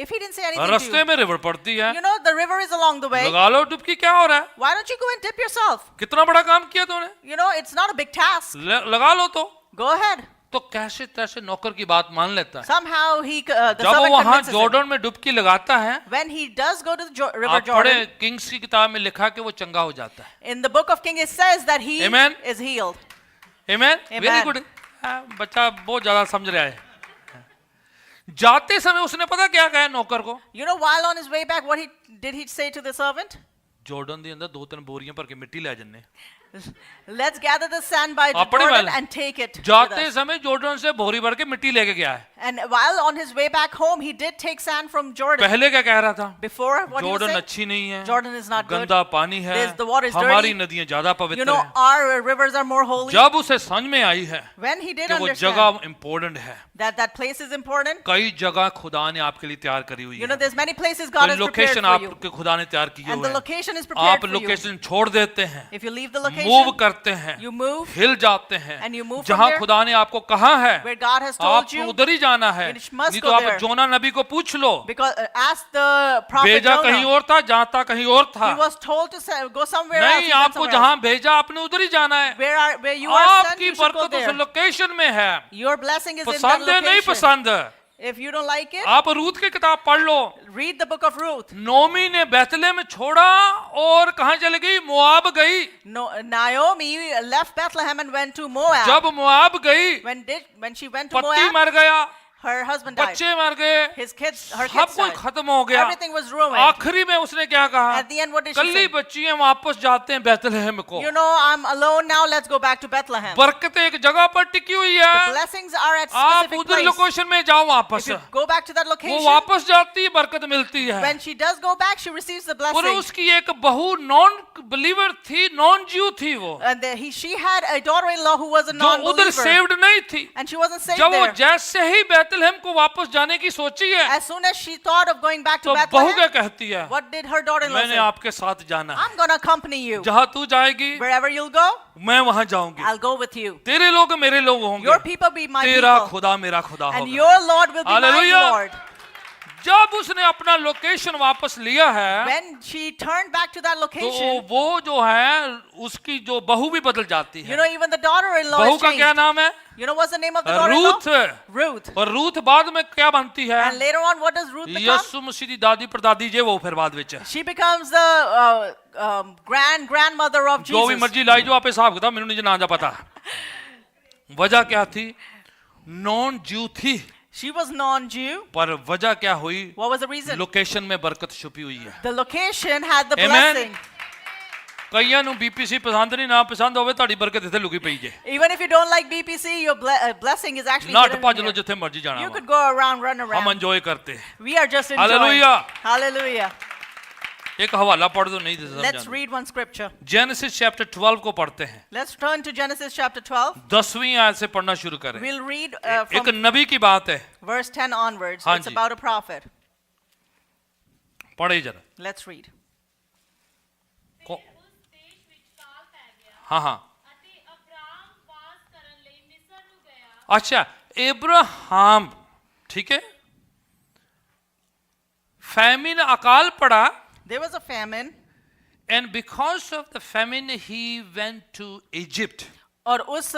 If he didn't say anything to रास्ते you, में रिवर पड़ती है, you know, the river is along the way. लगा लो डुबकी, क्या हो रहा है, Why don't you go and dip yourself? कितना बड़ा काम किया तूने, You know, it's not a big task. लगा लो तो। Go ahead. तो कैसे तैसे नौकर की बात मान लेता है। Somehow the जब वो servant वहां convinces him. जॉर्डन में डुबकी लगाता है, When he does go to the river आप पढ़े Jordan, किंग्स की किताब में लिखा कि वो चंगा हो जाता है। in the book of Kings it says that he Amen. is healed. Amen, Amen. Very good. बच्चा बहुत ज्यादा समझ रहा है। जाते समय उसने पता क्या कहा नौकर को, You know, while on his way back, what did he say to the servant? Jordan के अंदर 2-3 बोरियां भर के मिट्टी ले जन्ने। Let's gather the sand by अपने Jordan वाले। and take it with जाते us. समय जॉर्डन से बोरी भर के मिट्टी लेके गया है। And while on his way back home, he did take sand from Jordan. पहले क्या कह रहा था, Before, what he was Jordan saying? अच्छी नहीं है, Jordan is not good. गंदा पानी है, The water is हमारी dirty. नदियां ज्यादा You पवित्र know, हैं। our rivers are more holy. जब उसे समझ में आई है When he did कि वो understand जगह इम्पोर्टेंट है, that place is important, कई जगह खुदा ने आपके लिए तैयार करी हुई you know, है, there's many places God has prepared location for you. आपके खुदा ने तैयार किए And हुए the हैं। location is prepared आप for you. लोकेशन छोड़ देते हैं, If you leave the move location, करते हैं, you move हिल जाते हैं, and you move from जहां there खुदा ने आपको कहा है where God has told आप you, उधर ही जाना है। you must नहीं go तो आप there. जोना नबी को पूछ लो, because ask the prophet भेजा कहीं Jonah. और था, जाता कहीं और था। He was told to go somewhere else. नहीं, He went आपको somewhere जहां भेजा आपने उधर ही जाना है। else. Where you are sent, आपकी you should go बरकत उस there. लोकेशन में है। Your blessing is in that पसंद है नहीं location. पसंद, If you don't like it, आप रूत की किताब पढ़ लो। read the book of Ruth. Nomi ने बैतलेहम छोड़ा और कहां चली गई, मोआब गई। No, Naomi left Bethlehem and went to Moab. जब मोआब गई, When she went to पति Moab, मर गया, her husband died. बच्चे मर गए, Her kids सब died. कुछ खत्म हो गया। Everything was ruined. आखिरी में उसने क्या कहा, At the end, what did she कल्ली say? बच्ची हैं, वापस जाते हैं बैतलहम को। You know, I'm alone now. Let's go back to Bethlehem. बरकतें एक जगह पर टिकी हुई The है, blessings are at आप specific उधर place. लोकेशन में जाओ वापस। If you go back to that वो location, वापस जाती है, बरकत मिलती है। when she does go back, she receives the और blessing. उसकी एक बहू नॉन बिलीवर थी, नॉन ज्यू थी वो, And she had a daughter-in-law who was a जो उधर non-believer, सेव्ड नहीं थी। and she wasn't saved जब वो there. जैसे ही बैतलहम को वापस जाने की सोची है, As soon as she thought of going back to तो बहू क्या Bethlehem, कहती है, what did her daughter-in-law मैंने say? आपके साथ जाना है, I'm gonna accompany you. जहां तू जाएगी Wherever you'll go, मैं वहां जाऊंगी। I'll go with you. तेरे लोग मेरे लोग Your होंगे, people be my तेरा people, खुदा मेरा खुदा and होगा। your Lord will be my Hallelujah. Lord. जब उसने अपना लोकेशन वापस लिया है when she turned back to that तो location, वो जो है उसकी जो बहू भी बदल जाती you है। know, even the daughter-in-law बहू is का क्या changed. नाम है? You know what's the name of the daughter-in-law? Ruth. Ruth. और रूथ बाद में क्या बनती है? And later on, what does Ruth become? यीशु मसीह दी दादी परदादी जे वो फिर बाद विच She becomes the grandmother of जो भी Jesus. मर्जी लाई जो आप हिसाब किताब मैंने नहीं ना जा पता। वजह क्या थी? नॉन ज्यू थी, She was non-Jew. पर वजह क्या हुई? What was the reason? Location में बरकत छुपी हुई है। The location had the Amen. blessing. कईयां ਨੂੰ BPC ਪਸੰਦ ਨਹੀਂ, ਨਾ ਪਸੰਦ ਹੋਵੇ ਤੁਹਾਡੀ ਬਰਕਤ ਇੱਥੇ ਲੁਕੀ ਪਈ ਜੇ। Even if you don't like BPC, your blessing is actually ਨੱਠ hidden ਭੱਜ in ਲੋ here. ਜਿੱਥੇ ਮਰਜੀ ਜਾਣਾ You ਵਾ। could go around, run हम around. एंजॉय करते हैं। We are just enjoying. Hallelujah. Hallelujah. एक हवाला पढ़ दो, नहीं Let's समझ। read one scripture. Genesis chapter 12 को पढ़ते हैं। Let's turn to Genesis chapter 12. 10वीं आयत से पढ़ना शुरू करें। We'll read एक from नबी की बात है, verse 10 onwards. हाँ It's ji. about a prophet. पढ़े जरा। Let's read. को- हाँ हाँ अच्छा, इब्राहिम, ठीक है, फैमिन अकाल पड़ा, There was a famine, and because of the famine he went to Egypt. और उस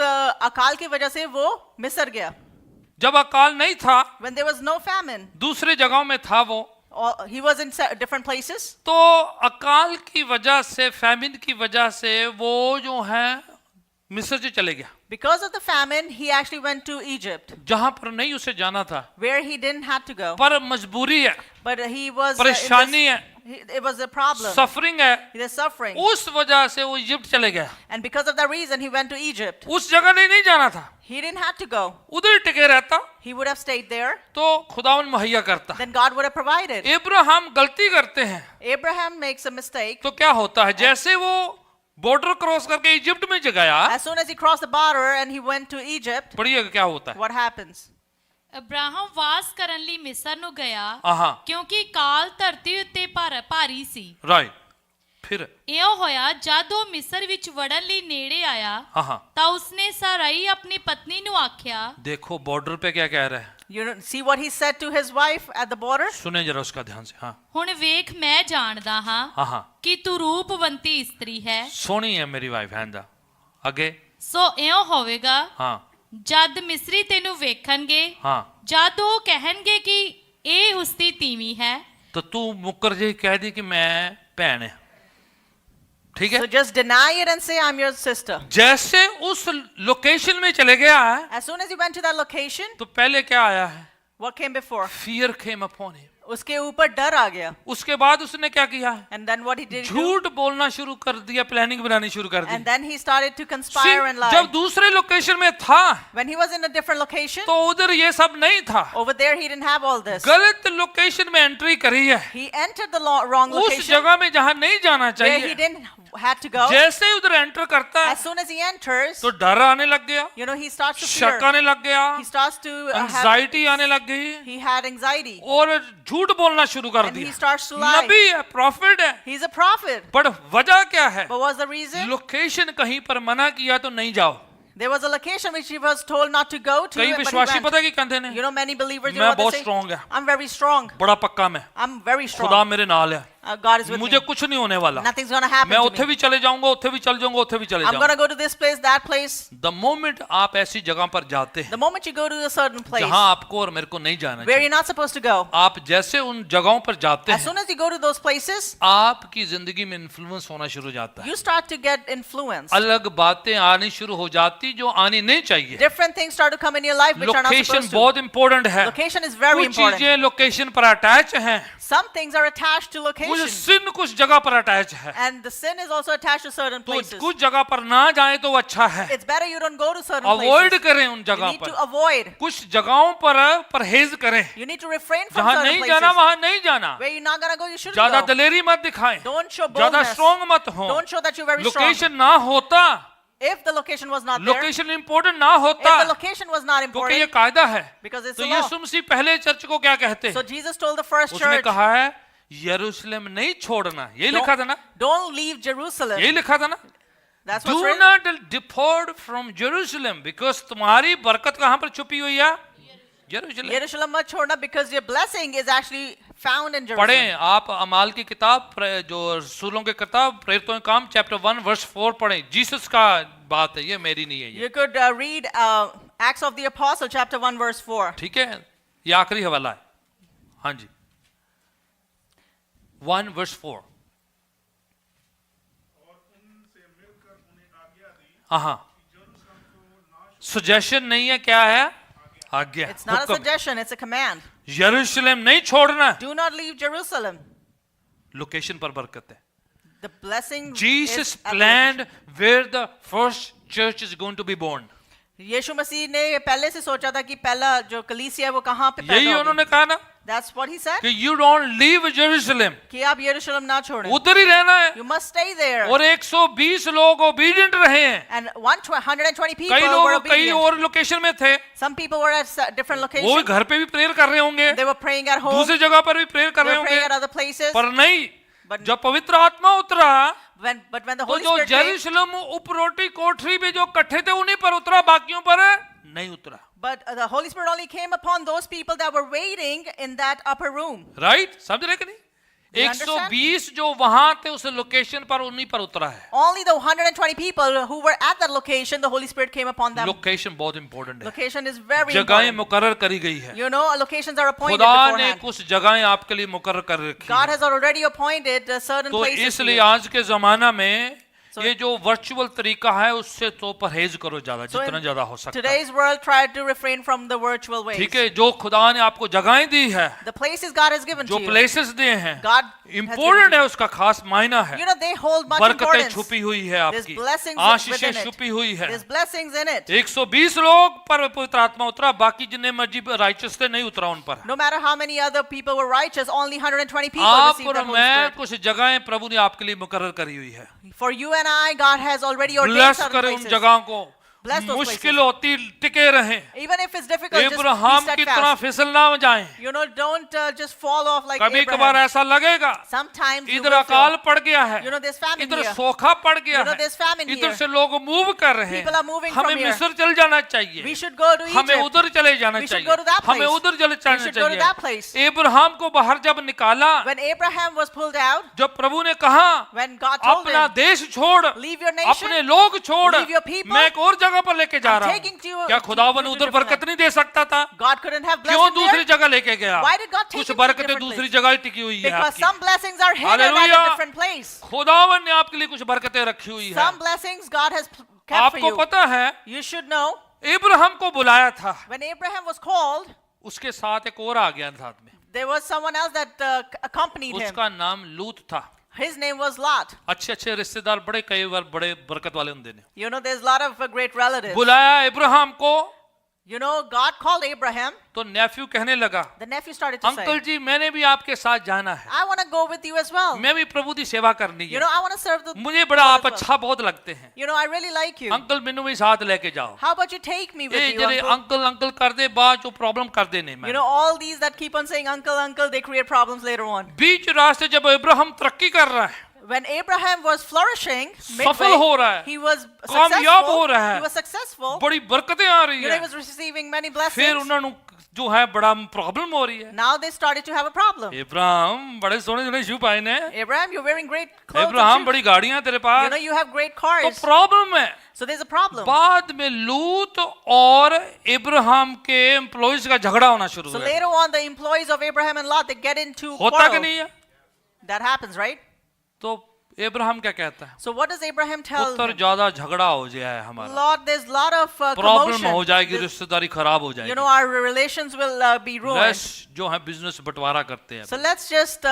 अकाल की वजह से वो मिस्र गया. जब अकाल नहीं था, When there was no famine, दूसरे जगहों में था वो, he was in different places. तो अकाल की वजह से, फैमिन की वजह से वो जो है मिस्र से चले गया, Because of the famine, he actually went to Egypt, जहां पर नहीं उसे जाना था, where he didn't have to go. पर मजबूरी है, But he was परेशानी है, it was a problem. Suffering है, He was suffering. उस वजह से वो इजिप्ट चले गया। And because of that reason, he went to Egypt. उस जगह नहीं जाना था, He didn't have to go. उधर ही टिके रहता He would have stayed there. तो खुदावन मुहैया करता। Then God would have provided. Ibrahim गलती करते हैं Abraham makes a mistake. तो क्या होता है? जैसे वो बॉर्डर क्रॉस करके इजिप्ट में गया, As soon as he crossed the border and he went to Egypt, पढ़िए क्या होता है। what happens? ਅਬਰਾਹਮ ਵਾਸ ਕਰਨ ਲਈ ਮਿਸਰ ਨੂੰ ਗਿਆ हाँ, ਕਿਉਂਕਿ ਕਾਲ ਧਰਤੀ ਉੱਤੇ ਭਾਰੀ ਸੀ। राइट। फिर ਇਉਂ ਹੋਇਆ ਜਦ ਉਹ ਮਿਸਰ ਵਿੱਚ ਵੜਨ ਲਈ ਨੇੜੇ ਆਇਆ हाँ, ਤਾਂ ਉਸਨੇ ਸਾਰਾਈ ਆਪਣੀ ਪਤਨੀ ਨੂੰ ਆਖਿਆ। देखो बॉर्डर पे क्या कह रहा है, You don't see what he said to his wife at the border? सुने जरा उसका ध्यान से। हाँ ਹੁਣ ਵੇਖ ਮੈਂ ਜਾਣਦਾ ਹਾਂ हाँ हाँ, ਕਿ ਤੂੰ ਰੂਪਵੰਤੀ ਇਸਤਰੀ ਹੈ, सोनी है मेरी वाइफ है जा आगे। ਸੋ ਇਉਂ ਹੋਵੇਗਾ हाँ ਜਦ ਮਿਸਰੀ ਤੈਨੂੰ ਵੇਖਣਗੇ, हाँ, ਜਦ ਉਹ ਕਹਿਣਗੇ ਕਿ ਇਹ ਉਸਦੀ ਤੀਵੀਂ ਹੈ, तो तू मुकर जी कह दी कि मैं भैन है, ठीक So है। just deny it and say, I'm your sister. जैसे उस लोकेशन में चले गया है As soon as he went to that location, तो पहले क्या आया है? what came before? Fear came upon him। उसके ऊपर डर आ गया. उसके बाद उसने क्या किया है? And then what he did, झूठ बोलना शुरू कर दिया, प्लानिंग बनानी शुरू कर दी। and then he started to See, conspire and lie. जब दूसरे लोकेशन में था When he was in a different location, तो उधर ये सब नहीं था, over there he didn't have all this. गलत लोकेशन में एंट्री करी है, He entered the wrong उस location जगह में जहां नहीं जाना where he चाहिए। didn't had to go. जैसे ही उधर एंटर करता है As soon as he enters, तो डर आने लग गया, you know, he starts to शक fear. आने लग गया, He starts to एंजाइटी आने लग गई, he had anxiety. और झूठ बोलना शुरू कर And he दिया। starts to lie. नबी है, प्रॉफिट है, He's a prophet. पर वजह क्या है? But what's the reason? Location कहीं पर मना किया तो नहीं जाओ। There was a location which he was told not to go to. कई but he विश्वासी went. पता की कहते हैं, You know, many believers, you मैं know what बहुत they say? स्ट्रांग है, I'm very strong. बड़ा पक्का मैं, I'm very खुदा strong. मेरे नाल है, God is with मुझे me. कुछ नहीं होने वाला, Nothing's going to happen मैं to उथे me. भी चले जाऊंगा, उथे भी चल जाऊंगा, उथे भी चले I'm going to जाऊंगा। go to this place, that place. The moment आप ऐसी जगह पर जाते हैं The moment you go to a certain place जहां आपको और मेरे को नहीं जाना where चाहिए, you're not supposed to go, आप जैसे उन जगहों पर जाते as हैं, soon as you go to those places, आपकी जिंदगी में इन्फ्लुएंस होना शुरू हो जाता है, you start to get influenced. अलग बातें आनी शुरू हो जाती जो आनी नहीं चाहिए। Different things start to come in your life which are not location supposed to. बहुत इंपॉर्टेंट है, Location is very कुछ important. चीजें लोकेशन पर अटैच हैं, Some things are attached to कुछ location. सिन कुछ जगह पर अटैच है, And the sin is also attached to certain तो places. कुछ जगह पर ना जाए तो अच्छा है, It's better you don't go to certain avoid places. करें उन You जगह need to पर, avoid. कुछ जगहों पर परहेज करें, You need to refrain from जहां certain नहीं जाना places. वहां नहीं जाना, Where you're not gonna go, you shouldn't ज्यादा go. दलेरी मत दिखाएं, Don't show ज्यादा boldness. स्ट्रॉन्ग मत हो। Don't show that you're very strong. Location ना होता, If the location was not there, if location important ना the होता, location was not क्योंकि ये important, कायदा है। because it's तो the law. यीशु मसीह पहले चर्च को क्या कहते So हैं? Jesus told the first उसने church, कहा है यरूशलेम नहीं छोड़ना, यही लिखा था ना, don't leave Jerusalem. यही लिखा था ना, That's what's do written. not depart from Jerusalem, because तुम्हारी बरकत कहां पर छुपी हुई है? यरूशलेम। Jerusalem मत छोड़ना, because your blessing is actually found in Jerusalem. पढ़ें आप अमाल की किताब, जो रसूलों की किताब, प्रेरितों के काम चैप्टर 1 वर्स 4 पढ़ें। जीसस का बात है ये, मेरी नहीं है ये, You could read Acts of the Apostle chapter 1 verse 4. ठीक है? ये आखिरी हवाला है। हाँ जी, 1 वर्स 4। हाँ, सजेशन नहीं है, क्या है? आज्ञा, It's not a हुक्म। suggestion, it's a command. यरूशलेम नहीं छोड़ना। Do not leave Jerusalem. Location पर बरकत है। The blessing Jesus is at the planned where the first church is going to be born. यीशु मसीह ने पहले से सोचा था कि पहला जो कलीसिया है वो कहाँ पे यही पैदा होगी. उन्होंने कहा ना That's what he said. कि you don't leave Jerusalem, कि आप यरूशलेम ना छोड़ें. उधर ही रहना है। You must stay there. और 120 लोग ओबीडिएंट रहे हैं। And 120 people कई were लोग कई obedient. और लोकेशन में थे, Some people were at different वो भी locations. घर पे भी प्रेयर कर रहे होंगे, They were praying at home. दूसरी जगह पर भी प्रेयर कर They रहे were praying होंगे, at other places. पर नहीं, But जब पवित्र आत्मा उतरा but when the तो Holy जो Spirit came, यरूशलेम उपरोटी कोठरी में जो इकट्ठे थे उन्हीं पर उतरा, बाकियों पर नहीं उतरा। but the Holy Spirit only came upon those people that were waiting in that upper room. Right, समझ रहे कि नहीं? you 120 जो वहां थे उस लोकेशन पर उन्हीं पर उतरा है। Only the 120 people who were at that location, the Holy Spirit came upon them. Location बहुत इंपॉर्टेंट है, Location is very जगहें important. मुकर्रर करी गई है। You know, locations are appointed खुदा ने beforehand. कुछ जगहें आपके लिए मुकर्रर कर रखी God है। has already appointed certain तो places. to इसलिए you. आज के जमाना में So- ये जो वर्चुअल तरीका है उससे तो परहेज करो ज्यादा, So जितना in ज्यादा हो सकता है। today's world, try to refrain from the virtual ways. ठीक है, जो खुदा ने आपको जगहें दी है, The places God has given जो to you, प्लेसेस दिए हैं, God has given important to है, you. उसका खास मायना है। You know, they hold much बरकतें importance. छुपी हुई है There's आपकी, blessings आशीषें within it. छुपी हुई है। There's blessings in it. 120 लोग पर पवित्र आत्मा उतरा, बाकी जितने मर्जी राइचस थे नहीं उतरा उन पर। No matter how many other people were righteous, only 120 people आप received और the Holy मैं Spirit. कुछ जगहें प्रभु ने आपके लिए मुकर्रर करी हुई है। For you and I, God has already ordained bless certain करें उन places. जगहों को, Bless those मुश्किल places. होती टिके रहें, Even if it's difficult, just be Ibrahim की तरह steadfast. फिसल ना जाएं। You know, don't just fall off like कभी कभार Abraham. ऐसा लगेगा Sometimes you इधर will अकाल feel, पड़ गया है, you know, there's famine इधर here. सोखा पड़ गया You know, है, there's famine इधर here. से लोग मूव कर रहे People are moving हैं, from हमें here. मिस्र चल जाना We चाहिए, should go to हमें Egypt. उधर चले जाना We should चाहिए, go to that हमें place. उधर चले We जाना should go to that place. चाहिए। इब्राहिम को बाहर जब निकाला, When Abraham was pulled out, जब प्रभु ने कहा when God told अपना him, देश छोड़, leave your nation, अपने लोग छोड़, leave your people, मैं एक और जगह पर लेके जा I'm रहा taking हूँ। you क्या to खुदावन a उधर different बरकत नहीं दे सकता था? God couldn't have blessed क्यों him दूसरी there? जगह लेके गया? Why did God take कुछ him to a बरकतें different दूसरी place? जगह टिकी हुई है Because आपकी। some blessings are hidden at a Hallelujah. different place. खुदावन ने आपके लिए कुछ बरकतें रखी हुई है। Some blessings God has kept for आपको you. पता है You should know, इब्राहिम को बुलाया था, when Abraham was called, उसके साथ एक और आ गया साथ में, there was someone else that accompanied him. उसका नाम लूत था। His name was Lot. अच्छे अच्छे रिश्तेदार बड़े कई बार बड़े बरकत वाले होते हैं। You know, there's a lot of great relatives. बुलाया इब्राहिम को You know, God called Abraham. तो नेफ्यू कहने लगा, The nephew started to uncle say, जी मैंने भी आपके साथ जाना है, I want to go with you as well. मैं भी प्रभु की सेवा करनी You है, know, I want to serve the मुझे बड़ा Lord आप as well. अच्छा बहुत लगते हैं, You know, I really like you. Uncle मैनू भी साथ लेके जाओ। How about you take me with ये you, जरे uncle? अंकल अंकल कर दे बाद जो प्रॉब्लम कर देने You में know, all these that keep on saying uncle, uncle, they create problems later on. बीच रास्ते जब इब्राहिम तरक्की कर रहा है, When Abraham was flourishing, सफल हो रहा है, he was कामयाब हो successful. रहा है, He was successful. बड़ी बरकतें आ रही You know, he है, was receiving many फिर blessings. उन्होंने जो है बड़ा प्रॉब्लम हो रही है। Now they started to have a problem. Ibrahim बड़े सोने सोने शू पाए ने, Abraham, you're wearing great clothes. Ibrahim and shoes. बड़ी गाड़ियां तेरे You pass, know, you have great तो cars. प्रॉब्लम है। So there's a problem. बाद में लूत और इब्राहिम के एम्प्लॉइज का झगड़ा होना शुरू So हुआ। later on, the employees of Abraham and Lot, they get into होता कि quarrel. नहीं है? That happens, right? तो इब्राहिम क्या कहता है? So what does Abraham tell पुत्र him? ज्यादा झगड़ा हो जाए हमारा, Lord, there's a lot of problem commotion. हो जाएगी, There's- रिश्तेदारी खराब हो You know, जाएगी। our relations will be ruined. Let's जो है बिजनेस बंटवारा करते हैं। So let's just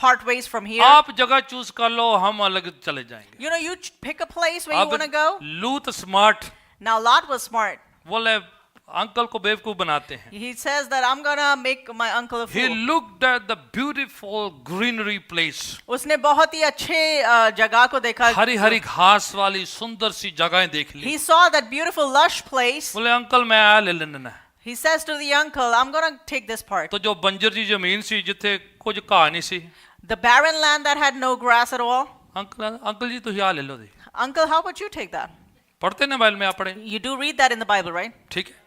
part ways from here. आप जगह चूज कर लो, हम अलग चले जाएंगे। You know, you pick a place where you अब want to go. लूत smart, Now Lot was smart. बोले अंकल को बेवकूफ बनाते हैं। He says that I'm gonna make my uncle a He fool. looked at the beautiful greenery place, उसने बहुत ही अच्छे जगह को देखा. हरी हरी घास वाली सुंदर सी जगहें देख ली। He saw that beautiful lush place. बोले अंकल मैं आया ले लेना। He says to the uncle, I'm gonna take this part. तो जो बंजर जी जमीन सी जिथे कुछ घाह नहीं सी, The barren land that had no grass at all. Uncle ji तुम आ ले लो दी। Uncle, how about you take that? पढ़ते ना बाइबल में आप पढ़े, You do read that in the Bible, right? ठीक है।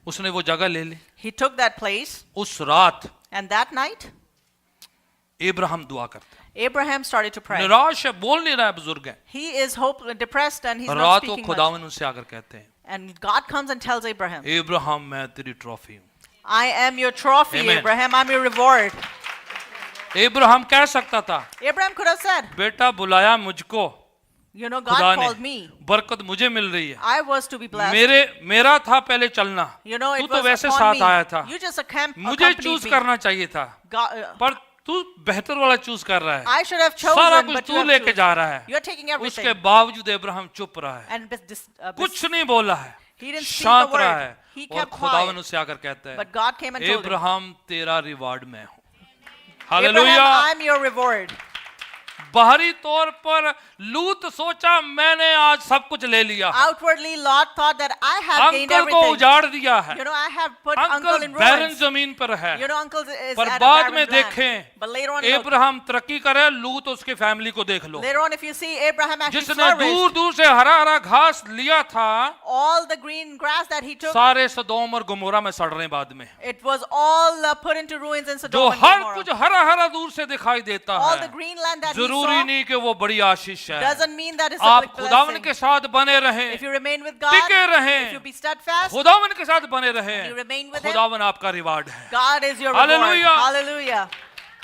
उसने वो जगह ले ली। He took that place, उस रात and that night, इब्राहिम दुआ करते हैं। Abraham started to pray. निराश है, बोल नहीं रहा है, बुजुर्ग है। He is depressed, and he's not रात को speaking much. खुदावन उनसे आकर कहते हैं, And God comes and tells Abraham, Ibrahim मैं तेरी ट्रॉफी हूँ। I am your trophy, Amen. Abraham, I'm your reward. Ibrahim कह सकता था, Abraham could have said, बेटा बुलाया मुझको you know, खुदा God ने, called me. बरकत मुझे मिल रही है। I was to be blessed. मेरा था पहले चलना, You know, तू it तो was वैसे upon साथ me. आया था, You just मुझे accompanied चूज me. करना चाहिए था, God, पर तू बेहतर वाला चूज कर रहा है। I should have सारा chosen, कुछ but तू you have लेके chosen. जा रहा है। You're taking उसके everything. बावजूद इब्राहिम चुप रहा है, And कुछ नहीं बोला है, He didn't speak शांत a word. रहा है। He और kept खुदावन quiet. उससे आकर कहता है, But God came and told him, Ibrahim तेरा रिवार्ड मैं हूँ। Abraham, hallelujah. I'm your reward. बाहरी तौर पर लूत सोचा मैंने आज सब कुछ ले लिया, Outwardly, Lot thought that I have gained uncle को everything. उजाड़ दिया है, You know, I have put uncle uncle in barren ruins. जमीन पर है। You know, uncle is पर at a बाद barren में land. देखें, But later on, look, Ibrahim तरक्की करे, लूत उसके फैमिली को देख लो, later on, if you see Abraham actually जिसने दूर flourished, दूर से हरा हरा घास लिया था, all the green grass that he took, सारे सदोम और गमोरा में सड़ रहे बाद में। it was all put into ruins in जो Sodom and हर Gomorrah. कुछ हरा हरा दूर से दिखाई देता All the है, green land that he जरूरी saw नहीं कि वो बड़ी आशीष है। doesn't mean that it's a आप big खुदावन blessing. के साथ बने रहें, If you remain with God, टिके रहें, if you be steadfast, खुदावन के साथ बने रहें, you remain with Him, खुदावन आपका रिवार्ड है। God is your reward. Hallelujah. Hallelujah.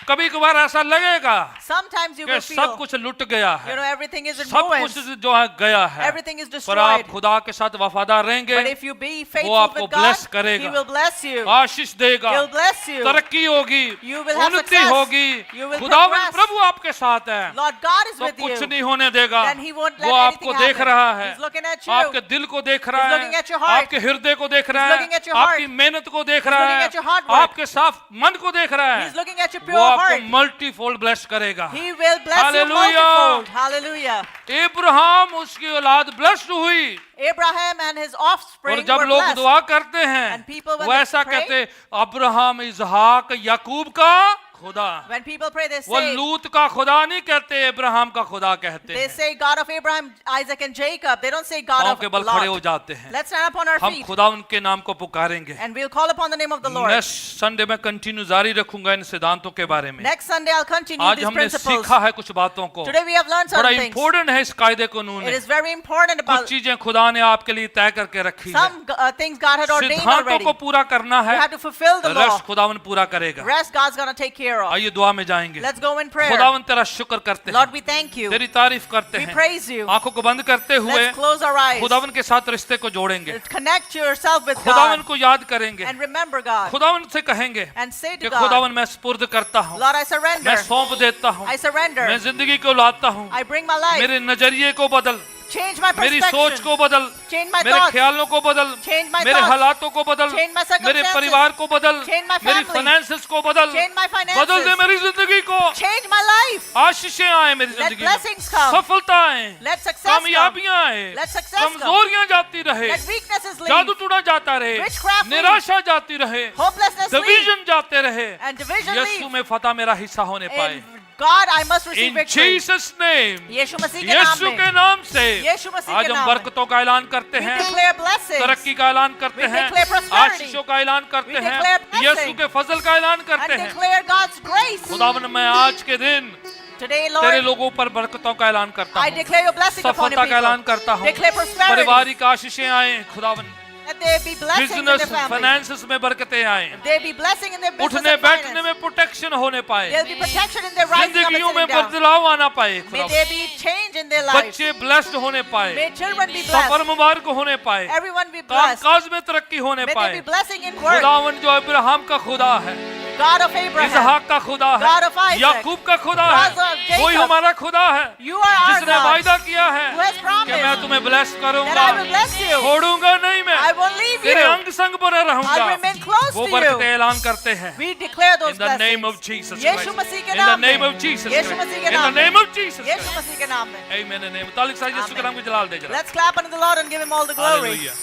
कभी कभार ऐसा लगेगा Sometimes you कि will सब feel, कुछ लुट गया you know, है, everything is in सब ruins, कुछ जो है गया है, everything is पर आप destroyed. खुदा के साथ वफादार रहेंगे, But if you be वो faithful आपको with God, bless करेगा, He will bless you. आशीष देगा, He'll bless you. तरक्की होगी, You will have उन्नति success. होगी, You will खुदावन progress. प्रभु आपके साथ है, Lord God is तो with कुछ you. नहीं होने देगा। Then He won't let वो anything आपको देख happen. रहा है, He's looking at you. आपके दिल को देख रहा He's है, looking at your heart. आपके हृदय को देख रहा He's looking at है, your heart. आपकी मेहनत को देख He's रहा looking है, at your hard work. आपके साफ मन को देख रहा है, He's looking at your वो pure आपको heart. मल्टीफोल्ड ब्लेस करेगा। He will bless you Hallelujah. multifold. Hallelujah. Ibrahim उसकी औलाद ब्लेस्ड हुई, Abraham and his और offspring जब were लोग blessed. दुआ करते हैं And people when वो they ऐसा pray, कहते, अब्राहम इजहाक याकूब का खुदा। When people pray, they वो say, लूत का खुदा नहीं कहते, इब्राहिम का खुदा कहते they हैं। say God of Abraham, Isaac, and Jacob. They don't say God पाँव of के बल खड़े हो Lot. जाते हैं, Let's stand upon our हम feet खुदा उनके नाम को पुकारेंगे। and we'll call upon the name of the Lord. Next Sunday में कंटिन्यू जारी रखूंगा इन सिद्धांतों के बारे में। Next Sunday, I'll continue आज these हमने principles. सीखा है कुछ बातों को, Today we have learned बड़ा certain things. इंपॉर्टेंट है इस कायदे कानून It में। is very important कुछ about चीजें खुदा ने आपके लिए तय करके रखी है, some things God had ordained सिद्धांतों already. को पूरा करना You है, have to fulfill the law. रस खुदावन पूरा करेगा। Rest God's going to take care of. आइए दुआ में जाएंगे। Let's go in prayer. खुदावन तेरा शुक्र करते Lord, हैं, we thank you. तेरी तारीफ करते We हैं, praise you. आंखों को बंद करते हुए Let's close our eyes. खुदावन के साथ रिश्ते को जोड़ेंगे, Connect yourself with खुदावन God को याद करेंगे, and remember God खुदावन से कहेंगे and say कि to God, खुदावन मैं स्पुर्द करता हूँ, Lord, I surrender. मैं सौंप देता हूँ, I surrender. मैं जिंदगी को लाता हूँ, I bring my life. मेरे नजरिए को बदल, Change my मेरी सोच perspective. को बदल, Change my मेरे thoughts. ख्यालों को बदल, Change my मेरे thoughts. हालातों को बदल, Change my मेरे circumstances. परिवार को बदल, Change my मेरी family. फाइनेंसेस को बदल, Change my finances. बदल दे मेरी जिंदगी को, Change my life. आशीषें आए मेरी Let जिंदगी blessings में, come. सफलता आए, Let success come. कामयाबियां आए, Let success come. कमजोरियां जाती रहे, Let weaknesses जादू leave. टूटा जाता रहे, Witchcraft leave. निराशा जाती रहे, Hopelessness leave. डिवीजन जाते रहे, And division यीशु leave. में फतह मेरा हिस्सा होने पाए। In God, I must receive in victory. Jesus name, Yeshu Masih के नाम यीशु के में नाम से यीशु मसीह आज के हम नाम में बरकतों का ऐलान करते we हैं, declare blessings तरक्की का ऐलान करते We हैं, declare prosperity. आशीषों का ऐलान करते We हैं, declare blessing. यीशु के फजल का ऐलान करते and हैं। declare God's grace. खुदावन मैं आज के दिन Today, तेरे Lord, लोगों पर बरकतों का ऐलान करता I हूँ, declare your blessing upon your सफलता का ऐलान people. करता हूँ, Declare prosperity. पारिवारिक आशीषें आए खुदावन, That there be blessings in business their family. Finances में बरकतें आए, There be blessing in their business उठने and बैठने finance. में प्रोटेक्शन होने पाए, There will be protection in their rising up and जिंदगियों में sitting down. बदलाव आना पाए, May खुदावन there be change in their lives. बच्चे ब्लेस्ड होने पाए, May children be suffer blessed. मुबारक होने पाए, Everyone be blessed. कामकाज में तरक्की होने May there पाए। be blessing in work. खुदावन जो इब्राहिम का खुदा है, God of Abraham. इसहाक का खुदा God of है, Isaac. याकूब का खुदा God है, of Jacob. वही हमारा खुदा है You are our जिसने God. वायदा किया है Who has कि promised मैं तुम्हें ब्लेस that करूंगा, I will bless you. छोड़ूंगा नहीं मैं, I won't leave तेरे you. अंग संग बना रहूंगा। I'll remain close वो to बरकतें you. ऐलान करते हैं We declare in those the name of blessings. Jesus Yeshu Christ. मसीह के In the नाम name में. of Jesus Yeshu Christ. मसीह के In the नाम में. name of Jesus Yeshu Christ. मसीह के नाम में. Amen and amen। तालिक साजिए यीशु के नाम को जलाल दे जरा। Let's clap unto the Lord and give him all the glory. Hallelujah.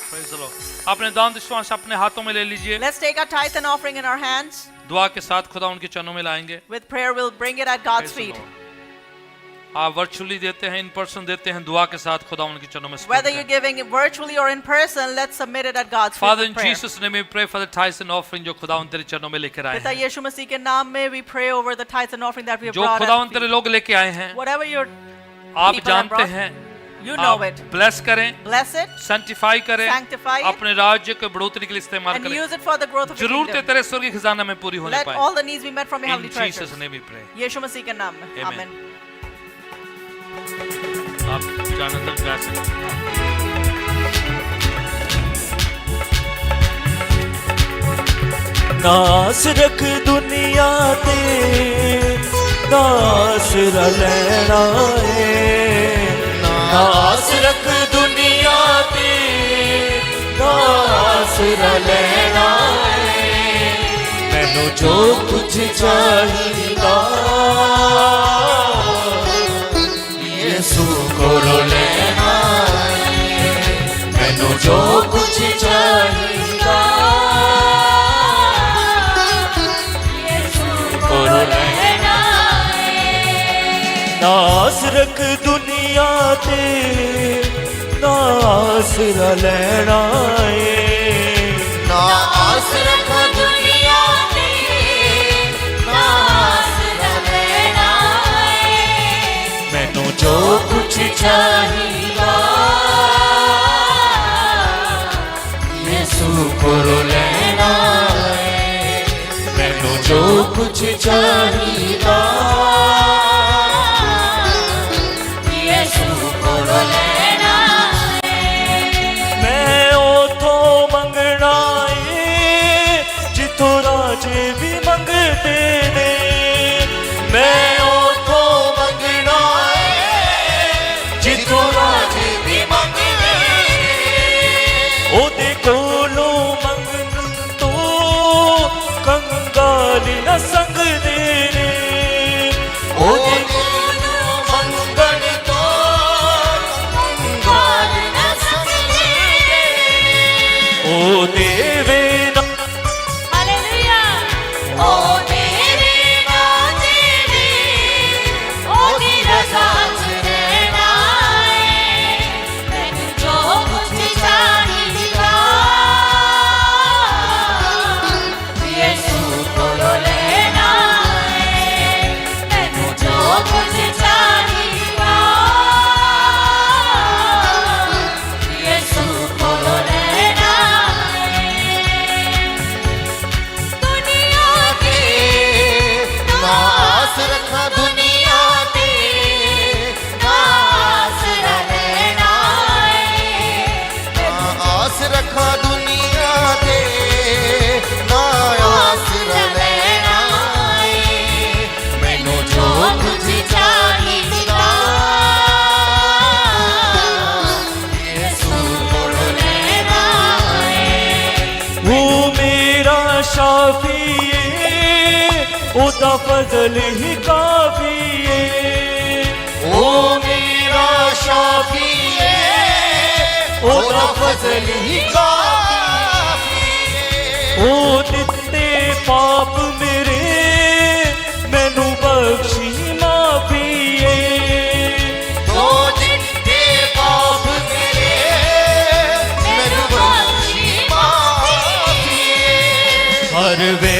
Praise the Lord। अपने दान दशवांश अपने हाथों में ले लीजिए, Let's take our tithe and offering in our hands. दुआ के साथ खुदा उनके चरणों में लाएंगे। With prayer, we'll bring it at God's Praise the feet. Lord। आप वर्चुअली देते हैं, इन पर्सन देते हैं, दुआ के साथ खुदा उनके चरणों में Whether सुपुर्द you're करें। giving it virtually or in person, let's submit it at God's feet Father, with in prayer. Jesus' name we pray for the tithes and offering जो खुदा तेरे चरणों में लेकर आए पिता हैं, यीशु मसीह के नाम में we pray over the tithes and offering that we have जो brought. खुदा at the तेरे feet. लोग लेके आए हैं, Whatever your आप people have जानते brought, हैं, you know आप it. ब्लेस करें, Bless it सैंक्टिफाई करें, Sanctify it. अपने राज्य के बढ़ोतरी के लिए इस्तेमाल and करें। use it for the growth of your जरूरतें kingdom. तेरे स्वर्गीय खजाना में पूरी होने Let पाए। all the needs be met from your In heavenly treasures. Jesus' name we pray. यीशु मसीह के नाम में. Amen. Amen. आप जाने तक जा सकते हैं। नास रख दुनिया ते नास लेना है, नास रख दुनिया ते नास लेना है, मैनू जो कुछ चाहिदा यीशु कोलो लेना है, मैनू जो कुछ चाहिदा कोलो लेना है। नास रख दुनिया ते नास लेना है, नास रख दुनिया ते नास लेना है, मैनू जो कुछ चाहिदा यीशु कोलो लेना है, मैनू जो कुछ चाहिदा यीशु कोलो लेना है। मैं उथों मंगना है जिथों राजे भी मंगते ने, मैं उथों मंगना है जिथों राजे भी मंगते ने, ओदे कोलों मंगन तो कंगाली न संगदे ने, ओदे कोलों मंगन तो कंगाली न संगदे ने, ओ देवे ना हालेलुया। ओ तेरे ना तेरे ओदी रज़ा च रहना है, मैनू जो कुछ चाहिदा यीशु कोलो लेना है, मैनू जो कुछ चाहिदा यीशु कोलो लेना है। दुनिया के नास रखा, दुनिया के नास रहना है, आस रखा दुनिया दे ना आस रहना है, मैनू जो कुछ चाहिदा यीशु कोलो लेना है। वो मेरा शाफी है, ओदा फजल ही काफी है, ओ मेरा शाफी है ओदा फजल ही काफी है, ओ दिते पाप मेरे मैनू बख्शी माफी है, दो जितने पाप मेरे मैनू बख्शी माफी है, हर वे